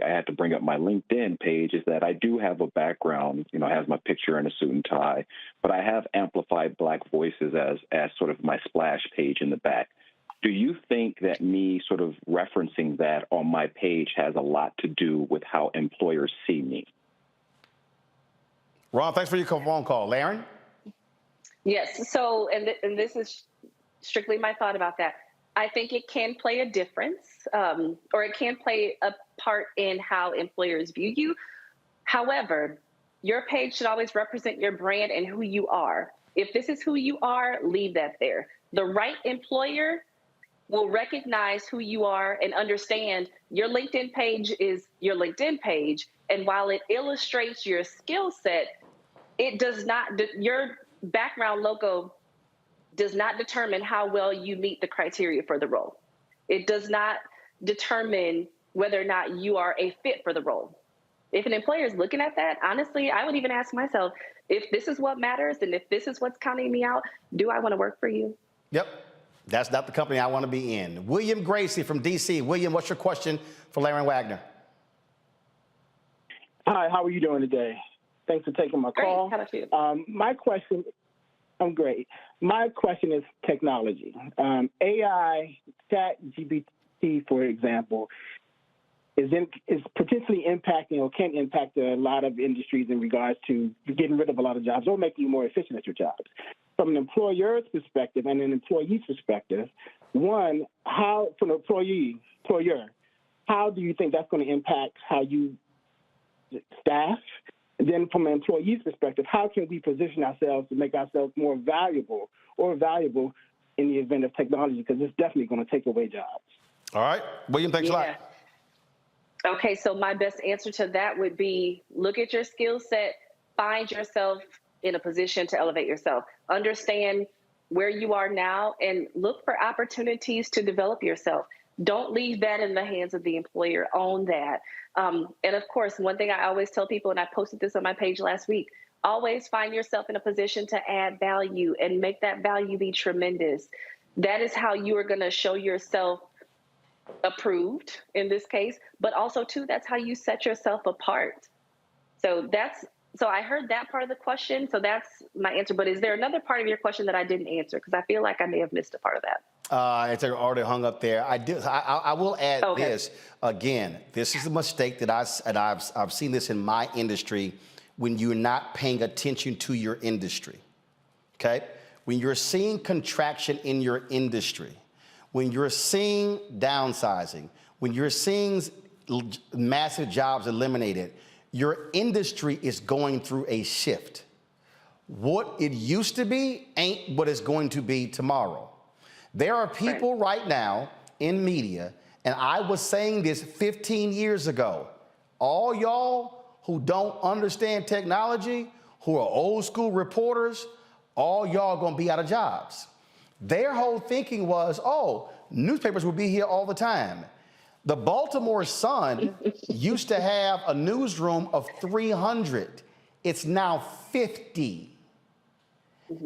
had to bring up my LinkedIn page, is that I do have a background, it has my picture in a suit and tie, but I have amplified Black voices as sort of my splash page in the back. Do you think that me sort of referencing that on my page has a lot to do with how employers see me? Ron, thanks for your phone call. Laren? Yes. So, and this is strictly my thought about that. I think it can play a difference, or it can play a part in how employers view you. However, your page should always represent your brand and who you are. If this is who you are, leave that there. The right employer will recognize who you are and understand your LinkedIn page is your LinkedIn page. And while it illustrates your skill set, it does not, your background logo does not determine how well you meet the criteria for the role. It does not determine whether or not you are a fit for the role. If an employer is looking at that, honestly, I would even ask myself, if this is what matters and if this is what's counting me out, do I want to work for you? Yep. That's not the company I want to be in. William Gracie from D.C. William, what's your question for Laren Wagner? Hi, how are you doing today? Thanks for taking my call. How about you? My question, I'm great. My question is technology. AI, ChatGPT, for example, is potentially impacting or can impact a lot of industries in regards to getting rid of a lot of jobs or making you more efficient at your jobs. From an employer's perspective and an employee's perspective, one, how, from an employer, how do you think that's going to impact how you staff? And then from an employee's perspective, how can we position ourselves to make ourselves more valuable in the event of technology? Because it's definitely going to take away jobs. All right. William, thanks a lot. Okay, so my best answer to that would be look at your skill set, find yourself in a position to elevate yourself, understand where you are now, and look for opportunities to develop yourself. Don't leave that in the hands of the employer. Own that. And of course, one thing I always tell people, and I posted this on my page last week, always find yourself in a position to add value and make that value be tremendous. That is how you are going to show yourself approved in this case, but also too, that's how you set yourself apart. So I heard that part of the question. So that's my answer. But is there another part of your question that I didn't answer? Because I feel like I may have missed a part of that. It's already hung up there. I will add this again. This is a mistake that I've seen this in my industry when you're not paying attention to your industry. Okay, when you're seeing contraction in your industry, when you're seeing downsizing, when you're seeing massive jobs eliminated, your industry is going through a shift. What it used to be ain't what it's going to be tomorrow. There are people right now in media, and I was saying this 15 years ago, all y'all who don't understand technology, who are old school reporters, all y'all gonna be out of jobs. Their whole thinking was, oh, newspapers will be here all the time. The Baltimore Sun used to have a newsroom of 300. It's now 50.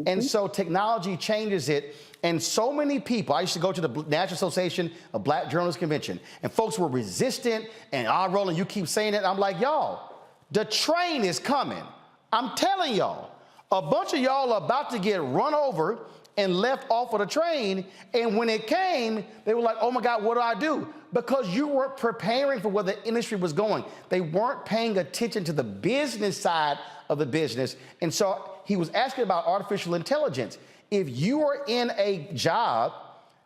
And so technology changes it. And so many people, I used to go to the National Association of Black Journalists Convention, and folks were resistant, and Roland, you keep saying it. I'm like, y'all, the train is coming. I'm telling y'all, a bunch of y'all are about to get run over and left off of the train. And when it came, they were like, oh my God, what do I do? Because you weren't preparing for where the industry was going. They weren't paying attention to the business side of the business. And so he was asking about artificial intelligence. If you are in a job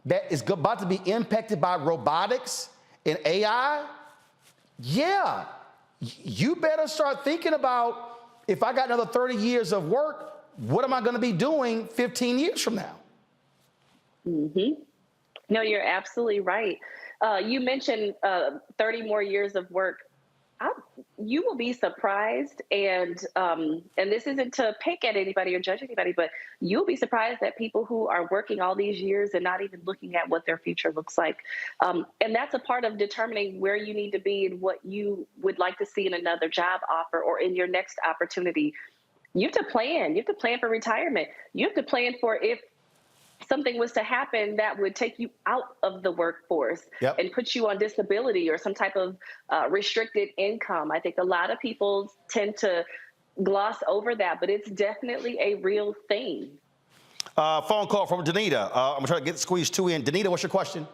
that is about to be impacted by robotics and AI, yeah, you better start thinking about, if I got another 30 years of work, what am I going to be doing 15 years from now? No, you're absolutely right. You mentioned 30 more years of work. You will be surprised, and this isn't to pick at anybody or judge anybody, but you'll be surprised at people who are working all these years and not even looking at what their future looks like. And that's a part of determining where you need to be and what you would like to see in another job offer or in your next opportunity. You have to plan. You have to plan for retirement. You have to plan for if something was to happen that would take you out of the workforce and put you on disability or some type of restricted income. I think a lot of people tend to gloss over that, but it's definitely a real thing. Phone call from Danita. I'm going to try to squeeze two in. Danita, what's your question?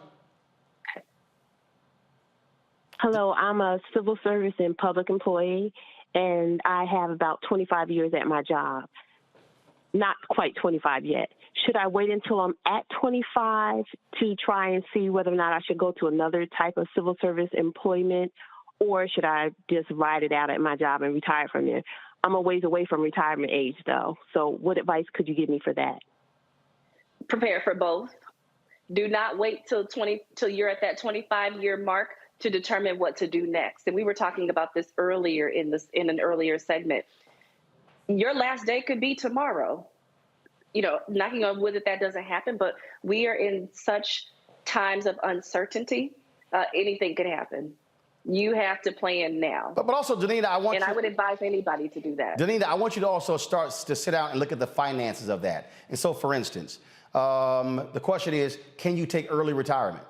Hello, I'm a civil service and public employee, and I have about 25 years at my job. Not quite 25 yet. Should I wait until I'm at 25 to try and see whether or not I should go to another type of civil service employment, or should I just ride it out at my job and retire from there? I'm a ways away from retirement age, though. So what advice could you give me for that? Prepare for both. Do not wait till you're at that 25-year mark to determine what to do next. And we were talking about this earlier in an earlier segment. Your last day could be tomorrow. You know, knocking on wood that doesn't happen, but we are in such times of uncertainty. Anything could happen. You have to plan now. But also, Danita, I would advise anybody to do that. Danita, I want you to also start to sit down and look at the finances of that. And so, for instance, the question is, can you take early retirement?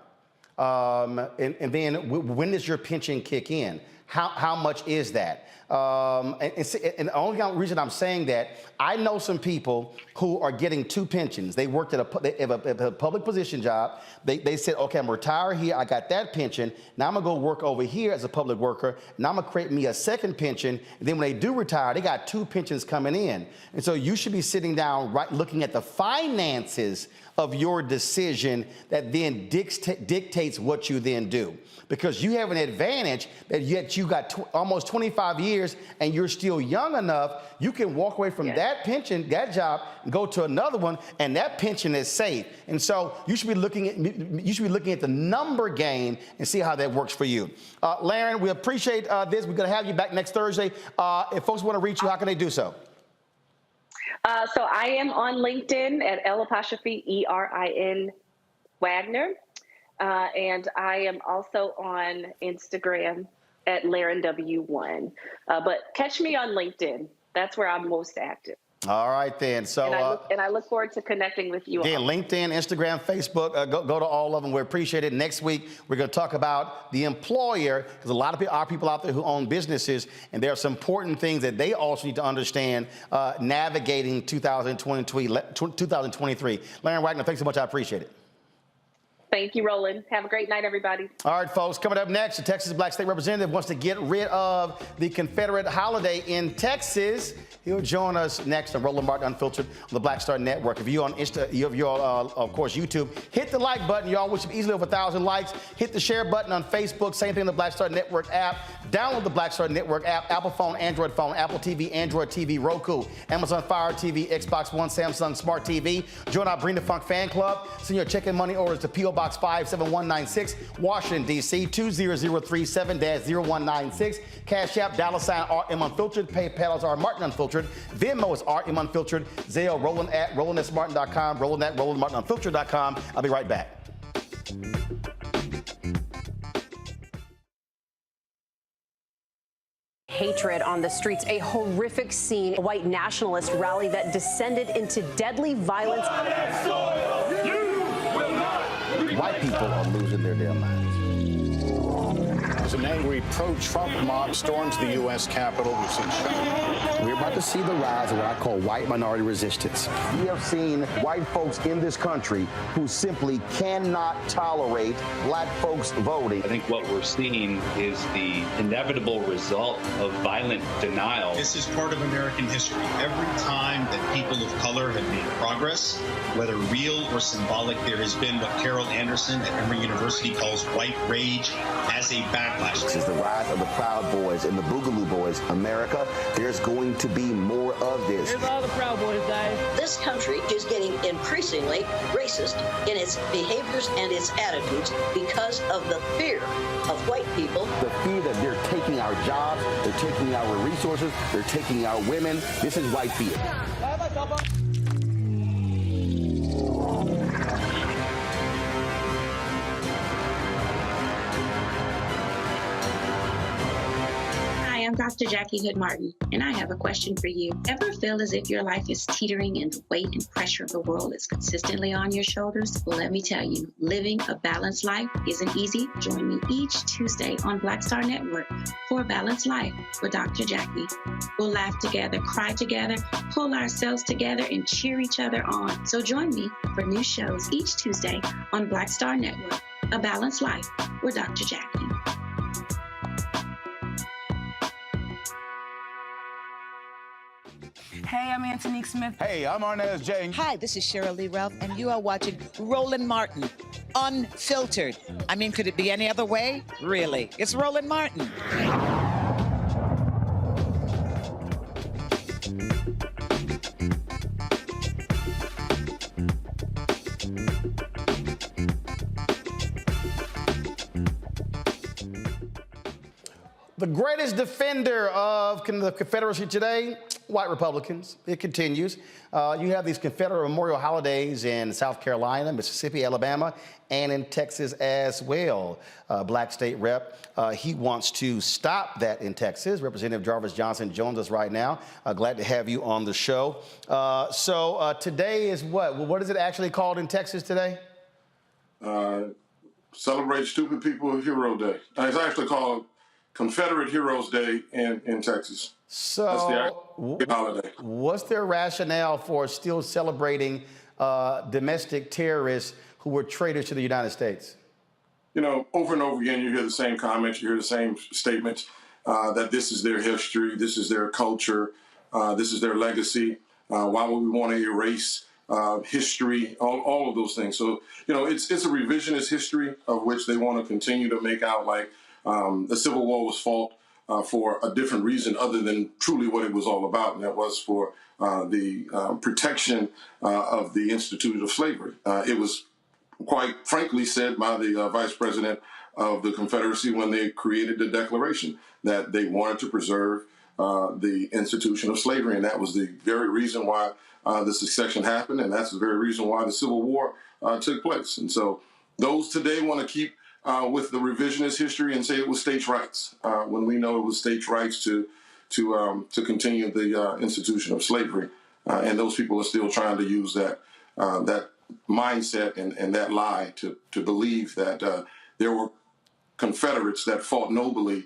And then when does your pension kick in? How much is that? And the only reason I'm saying that, I know some people who are getting two pensions. They worked at a public position job. They said, okay, I'm retired here. I got that pension. Now I'm going to go work over here as a public worker. Now I'm going to create me a second pension. And then when they do retire, they got two pensions coming in. And so you should be sitting down, looking at the finances of your decision that then dictates what you then do. Because you have an advantage that yet you got almost 25 years and you're still young enough, you can walk away from that pension, that job, and go to another one, and that pension is safe. And so you should be looking at the number game and see how that works for you. Laren, we appreciate this. We're going to have you back next Thursday. If folks want to reach you, how can they do so? So I am on LinkedIn at L'_ERIN Wagner. And I am also on Instagram at LarenW1. But catch me on LinkedIn. That's where I'm most active. All right, then. So, and I look forward to connecting with you. Again, LinkedIn, Instagram, Facebook, go to all of them. We appreciate it. Next week, we're going to talk about the employer, because a lot of people out there who own businesses, and there are some important things that they also need to understand navigating 2023. Laren Wagner, thanks so much. I appreciate it. Thank you, Roland. Have a great night, everybody. All right, folks. Coming up next, the Texas Black State Representative wants to get rid of the Confederate holiday in Texas. He'll join us next on Roland Martin Unfiltered on the Black Star Network. If you're on of course, YouTube, hit the like button. Y'all, we should be easily over 1,000 likes. Hit the share button on Facebook. Same thing on the Black Star Network app. Download the Black Star Network app. Apple phone, Android phone, Apple TV, Android TV, Roku, Amazon Fire TV, Xbox One, Samsung Smart TV. Join our Bring the Funk fan club. Send your check and money orders to P.O. Box 57196, Washington, D.C. 20037-0196. Cash App, $RM Unfiltered. PayPal is R Martin Unfiltered. Venmo is RM Unfiltered. Zelle, Roland at RolandSMartin.com. Roland at RolandMartinUnfiltered.com. I'll be right back. Hatred on the streets, a horrific scene, a white nationalist rally that descended into deadly violence. White people are losing their damn minds. As an angry pro-Trump mob storms the U.S. Capitol, we've seen We're about to see the rise of what I call white minority resistance. We have seen white folks in this country who simply cannot tolerate black folks voting. I think what we're seeing is the inevitable result of violent denial. This is part of American history. Every time that people of color have made progress, whether real or symbolic, there has been what Carol Anderson at Emory University calls white rage as a backdrop. backlash. This is the rise of the Proud Boys and the Boogaloo Boys. America, there's going to be more of this. Here's all the Proud Boys, guys. This country is getting increasingly racist in its behaviors and its attitudes because of the fear of white people. The fear that they're taking our jobs, they're taking our resources, they're taking our women. This is white fear. Hi, I'm Dr. Jackie Hood Martin, and I have a question for you. Ever feel as if your life is teetering and the weight and pressure of the world is consistently on your shoulders? Well, let me tell you, living a balanced life isn't easy. Join me each Tuesday on Black Star Network for A Balanced Life with Dr. Jackie. We'll laugh together, cry together, pull ourselves together, and cheer each other on. So join me for new shows each Tuesday on Black Star Network, A Balanced Life with Dr. Jackie. Hey, I'm Antonique Smith. Hey, I'm Arnez J. Hi, this is Cheryl Lee Ralph, and you are watching Roland Martin, Unfiltered. I mean, could it be any other way? Really? It's Roland Martin. The greatest defender of the Confederacy today, white Republicans. It continues. You have these Confederate Memorial holidays in South Carolina, Mississippi, Alabama, and in Texas as well. Black state rep, he wants to stop that in Texas. Representative Jarvis Johnson joins us right now. Glad to have you on the show. So today is what? What is it actually called in Texas today? Celebrate Stupid People Hero Day. It's actually called Confederate Heroes Day in Texas. So, that's the holiday. What's their rationale for still celebrating domestic terrorists who were traitors to the United States? You know, over and over again, you hear the same comments, you hear the same statements that this is their history, this is their culture, this is their legacy. Why would we want to erase history, all of those things? So, you know, it's a revisionist history of which they want to continue to make out like the Civil War was fought for a different reason other than truly what it was all about, and that was for the protection of the institute of slavery. It was quite frankly said by the vice president of the Confederacy when they created the Declaration that they wanted to preserve the institution of slavery, and that was the very reason why the secession happened, and that's the very reason why the Civil War took place. And so those today want to keep with the revisionist history and say it was states' rights when we know it was states' rights to continue the institution of slavery, and those people are still trying to use that mindset and that lie to believe that there were Confederates that fought nobly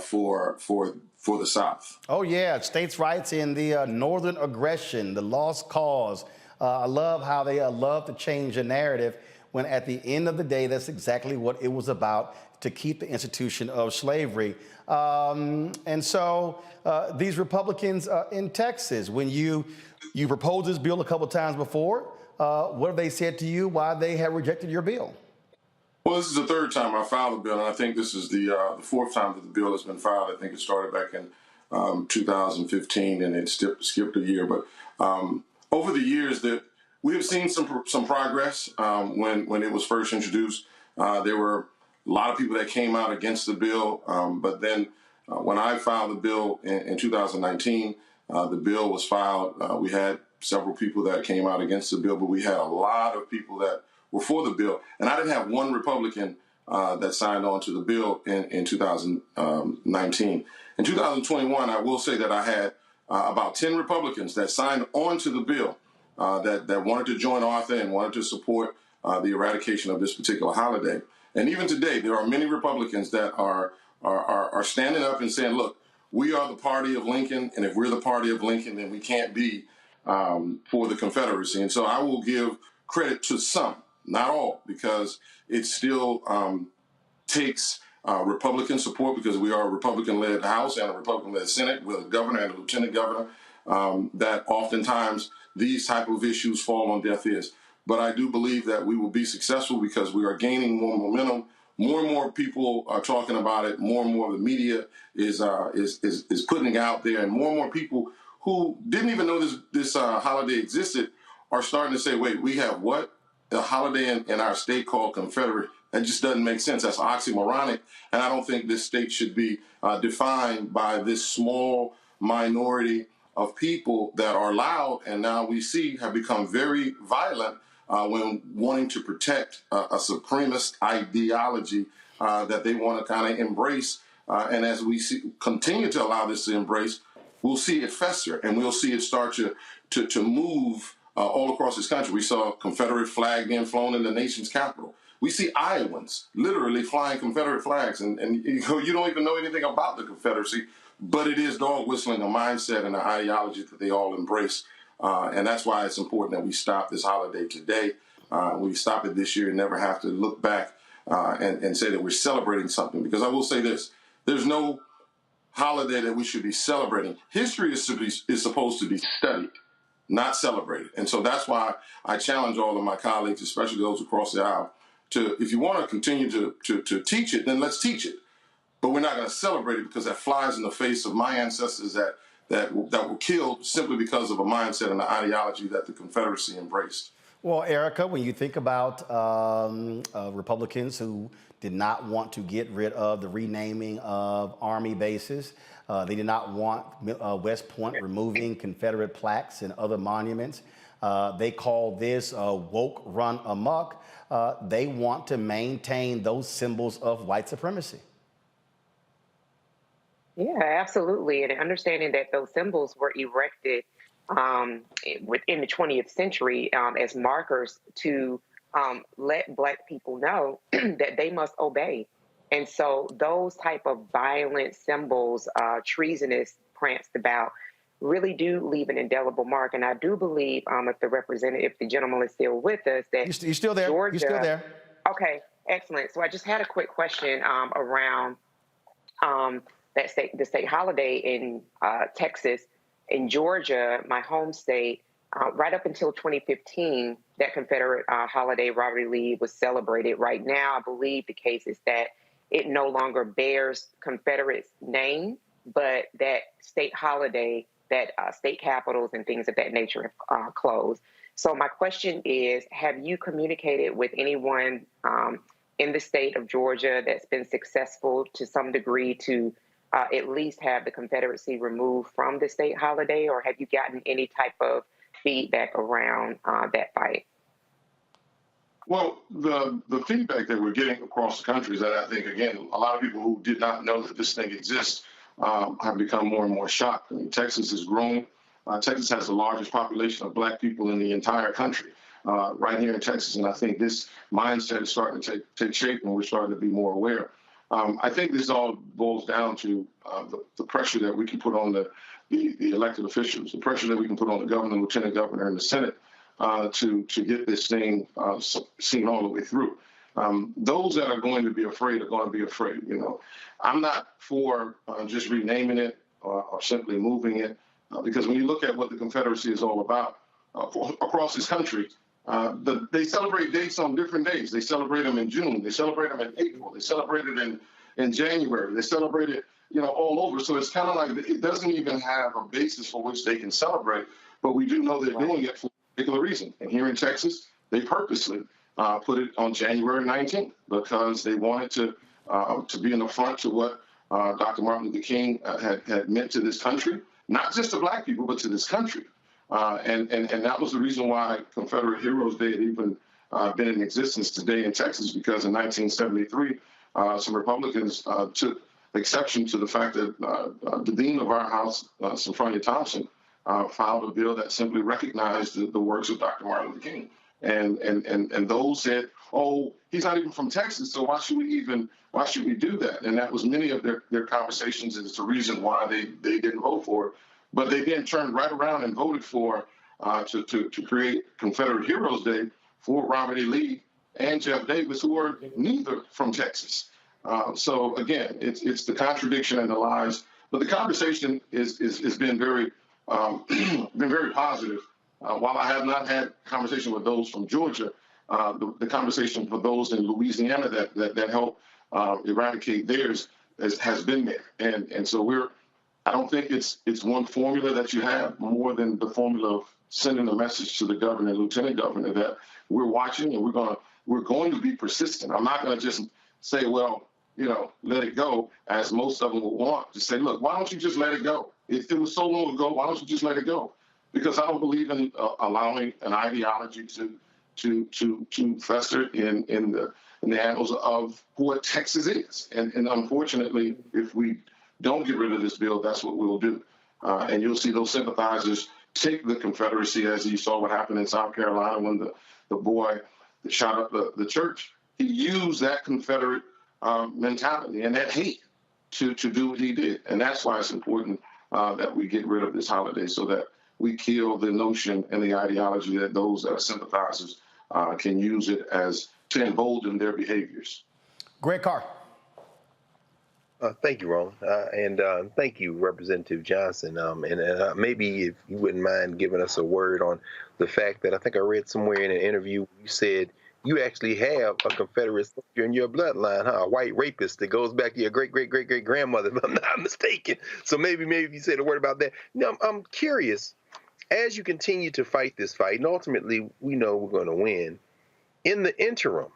for the South. Oh yeah, states' rights in the Northern aggression, the lost cause. I love how they love to change the narrative, when at the end of the day, that's exactly what it was about, to keep the institution of slavery. And so these Republicans in Texas, when you proposed this bill a couple times before, what have they said to you why they have rejected your bill? Well, this is the third time I filed a bill, and I think this is the fourth time that the bill has been filed. I think it started back in 2015, and it skipped a year. But over the years, that we have seen some progress. When it was first introduced, there were a lot of people that came out against the bill. But then when I filed the bill in 2019, the bill was filed. We had several people that came out against the bill, but we had a lot of people that were for the bill. And I didn't have one Republican that signed on to the bill in 2019. In 2021, I will say that I had about 10 Republicans that signed on to the bill that wanted to join Arthur and wanted to support the eradication of this particular holiday. And even today, there are many Republicans that are standing up and saying, look, we are the party of Lincoln, and if we're the party of Lincoln, then we can't be for the Confederacy. And so I will give credit to some, not all, because it still takes Republican support, because we are a Republican-led House and a Republican-led Senate with a governor and a lieutenant governor, that oftentimes these type of issues fall on deaf ears. But I do believe that we will be successful because we are gaining more momentum more and more people are talking about it. More and more of the media is putting it out there, and more people who didn't even know this holiday existed are starting to say, "Wait, we have what? A holiday in our state called Confederate? That just doesn't make sense. That's oxymoronic, and I don't think this state should be defined by this small minority of people that are loud, and now we see have become very violent when wanting to protect a supremacist ideology that they want to kind of embrace. And as we continue to allow this to embrace, we'll see it fester, and we'll see it start to move all across this country. We saw a Confederate flag being flown in the nation's capital. We see Iowans literally flying Confederate flags, and you don't even know anything about the Confederacy, but it is dog whistling a mindset and an ideology that they all embrace. And that's why it's important that we stop this holiday today. We stop it this year and never have to look back and say that we're celebrating something. Because I will say this, there's no holiday that we should be celebrating. History is supposed to be studied, not celebrated. And so that's why I challenge all of my colleagues, especially those across the aisle, to, if you want to continue to teach it, then let's teach it. But we're not going to celebrate it because that flies in the face of my ancestors that were killed simply because of a mindset and an ideology that the Confederacy embraced. Well, Erica, when you think about Republicans who did not want to get rid of the renaming of Army bases, they did not want West Point removing Confederate plaques and other monuments. They call this woke run amok. They want to maintain those symbols of white supremacy. Yeah, absolutely. And understanding that those symbols were erected within the 20th century as markers to let Black people know that they must obey. And so those type of violent symbols, treasonous, pranced about, really do leave an indelible mark. And I do believe, if the gentleman is still with us, that you're still there. Georgia, you're still there. Okay, excellent. So I just had a quick question around the state holiday in Texas. In Georgia, my home state, right up until 2015, that Confederate holiday, Robert E. Lee, was celebrated. Right now, I believe the case is that it no longer bears Confederate's name, but that state holiday, that state capitals and things of that nature have closed. So my question is, have you communicated with anyone in the state of Georgia that's been successful to some degree to at least have the Confederacy removed from the state holiday, or have you gotten any type of feedback around that fight? Well, the feedback that we're getting across the country is that I think, again, a lot of people who did not know that this thing exists have become more and more shocked. I mean, Texas has grown. Texas has the largest population of Black people in the entire country right here in Texas. And I think this mindset is starting to take shape, and we're starting to be more aware. I think this all boils down to the pressure that we can put on the elected officials, the pressure that we can put on the governor, lieutenant governor, and the Senate to get this thing seen all the way through. Those that are going to be afraid are going to be afraid. You know, I'm not for just renaming it or simply moving it, because when you look at what the Confederacy is all about across this country, they celebrate dates on different days. They celebrate them in June. They celebrate them in April. They celebrate it in January. They celebrate it, all over. So it's kind of like it doesn't even have a basis for which they can celebrate. But we do know they're doing it for a particular reason. And here in Texas, they purposely put it on January 19th because they wanted to be in the front to what Dr. Martin Luther King had meant to this country, not just to Black people, but to this country. And that was the reason why Confederate Heroes Day had even been in existence today in Texas, because in 1973, some Republicans took exception to the fact that the dean of our house, Sophronia Thompson, filed a bill that simply recognized the works of Dr. Martin Luther King. And those said, oh, he's not even from Texas, so why should we do that? And that was many of their conversations, and it's the reason why they didn't vote for it. But they then turned right around and voted for to create Confederate Heroes Day for Robert E. Lee and Jeff Davis, who are neither from Texas. So again, it's the contradiction and the lies. But the conversation is been very positive. While I have not had conversation with those from Georgia, the conversation for those in Louisiana that helped eradicate theirs has been there. And so I don't think it's one formula that you have more than the formula of sending a message to the governor and lieutenant governor that we're watching and we're going to be persistent. I'm not going to just say, well, let it go, as most of them will want to say, look, why don't you just let it go? It was so long ago, why don't you just let it go? Because I don't believe in allowing an ideology to fester in the annals of what Texas is. And unfortunately, if we don't get rid of this bill, that's what we'll do. And you'll see those sympathizers take the Confederacy, as you saw what happened in South Carolina when the boy that shot up the church. He used that Confederate mentality and that hate to do what he did. And that's why it's important that we get rid of this holiday, so that we kill the notion and the ideology that those that are sympathizers can use it as to embolden their behaviors. Greg Carr. Thank you, Ron. And thank you, Representative Johnson. And maybe if you wouldn't mind giving us a word on the fact that I think I read somewhere in an interview, you said you actually have a Confederate soldier in your bloodline, huh? A white rapist that goes back to your great-great-great-great-grandmother, if I'm not mistaken. So maybe if you said a word about that. I'm curious, as you continue to fight this fight, and ultimately we know we're going to win, in the interim,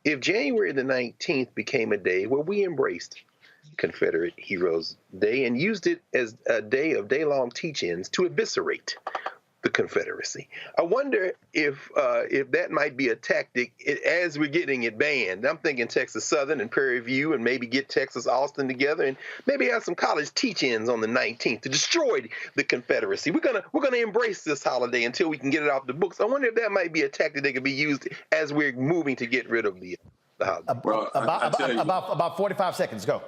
if January the 19th became a day where we embraced Confederate Heroes Day and used it as a day of day-long teach-ins to eviscerate the Confederacy, I wonder if that might be a tactic as we're getting it banned. I'm thinking Texas Southern and Prairie View, and maybe get Texas Austin together, and maybe have some college teach-ins on the 19th to destroy the Confederacy. We're gonna embrace this holiday until we can get it off the books. I wonder if that might be a tactic that could be used as we're moving to get rid of the holiday. Well, About 45 seconds. Go.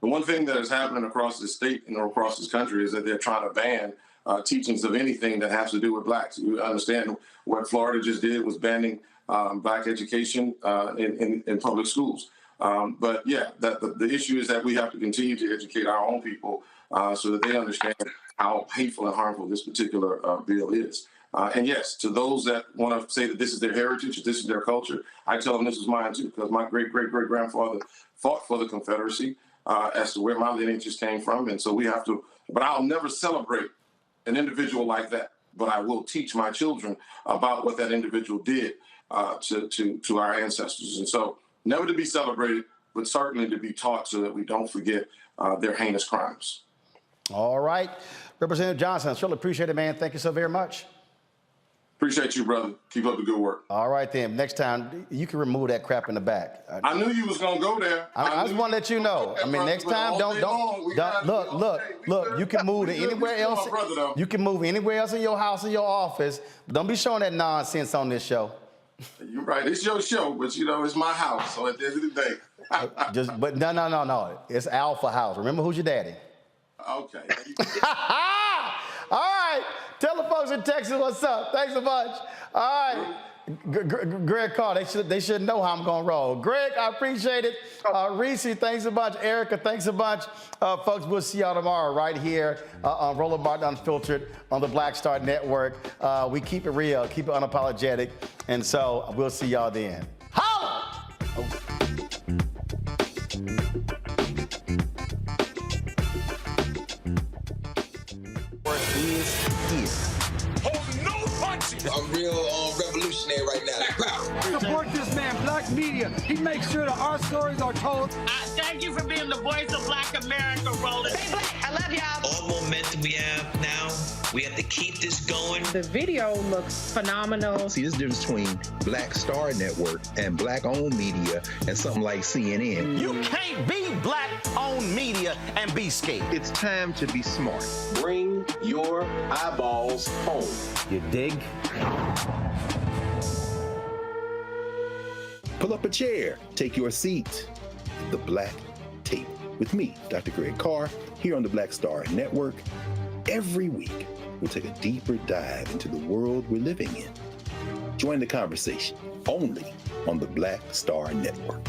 The one thing that is happening across the state and across this country is that they're trying to ban teachings of anything that has to do with blacks. You understand what Florida just did was banning black education in public schools. But yeah, the issue is that we have to continue to educate our own people so that they understand how hateful and harmful this particular bill is. And yes, to those that want to say that this is their heritage, this is their culture, I tell them this is mine too, because my great-great-great-grandfather fought for the Confederacy as to where my lineage came from. And so we have to, but I'll never celebrate an individual like that, but I will teach my children about what that individual did to our ancestors. And so never to be celebrated, but certainly to be taught so that we don't forget their heinous crimes. All right. Representative Johnson, I certainly appreciate it, man. Thank you so very much. Appreciate you, brother. Keep up the good work. All right, then. Next time, you can remove that crap in the back. I knew you was going to go there. I just want to let you know. I mean, next time, don't look, you can move to anywhere else. You can move anywhere else in your house or your office. But don't be showing that nonsense on this show. You're right. It's your show, but, it's my house. So at the end of the day. But no. It's Alpha House. Remember who's your daddy. Okay. All right. Tell the folks in Texas what's up. Thanks so much. All right. Greg Carr, they should know how I'm going to roll. Greg, I appreciate it. Reese, thanks a bunch. Erica, thanks a bunch. Folks, we'll see y'all tomorrow right here on Roland Martin Unfiltered on the Black Star Network. We keep it real, keep it unapologetic. And so we'll see y'all then. Holla! I'm real revolutionary right now. Support this man, Black Media. He makes sure that our stories are told. Thank you for being the voice of Black America, Roland. Stay black. I love y'all. All momentum we have now, we have to keep this going. The video looks phenomenal. See, this difference between Black Star Network and black-owned media and something like CNN. You can't be black-owned media and be scared. It's time to be smart. Bring your eyeballs home. You dig? Pull up a chair, take your seat at the Black Table with me, Dr. Greg Carr, here on the Black Star Network. Every week, we'll take a deeper dive into the world we're living in. Join the conversation only on the Black Star Network.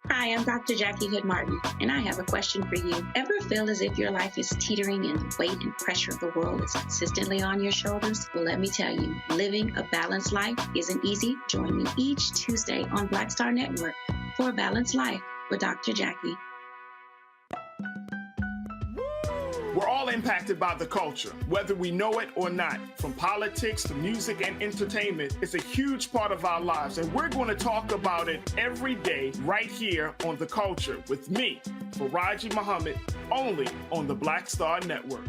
Hi, Hi, I'm Dr. Jackie Hood Martin, and I have a question for you. Ever feel as if your life is teetering and the weight and pressure of the world is consistently on your shoulders? Well, let me tell you, living a balanced life isn't easy. Join me each Tuesday on Black Star Network for A Balanced Life with Dr. Jackie. We're all impacted by the culture, whether we know it or not. From politics to music and entertainment, it's a huge part of our lives, and we're going to talk about it every day right here on The Culture with me, Faraji Muhammad, only on the Black Star Network.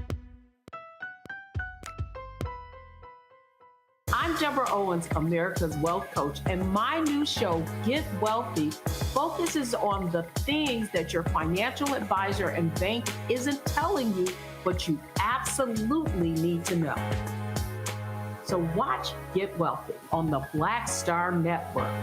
I'm Deborah Owens, America's Wealth Coach, and my new show, Get Wealthy, focuses on the things that your financial advisor and bank isn't telling you, but you absolutely need to know. So watch Get Wealthy on the Black Star Network.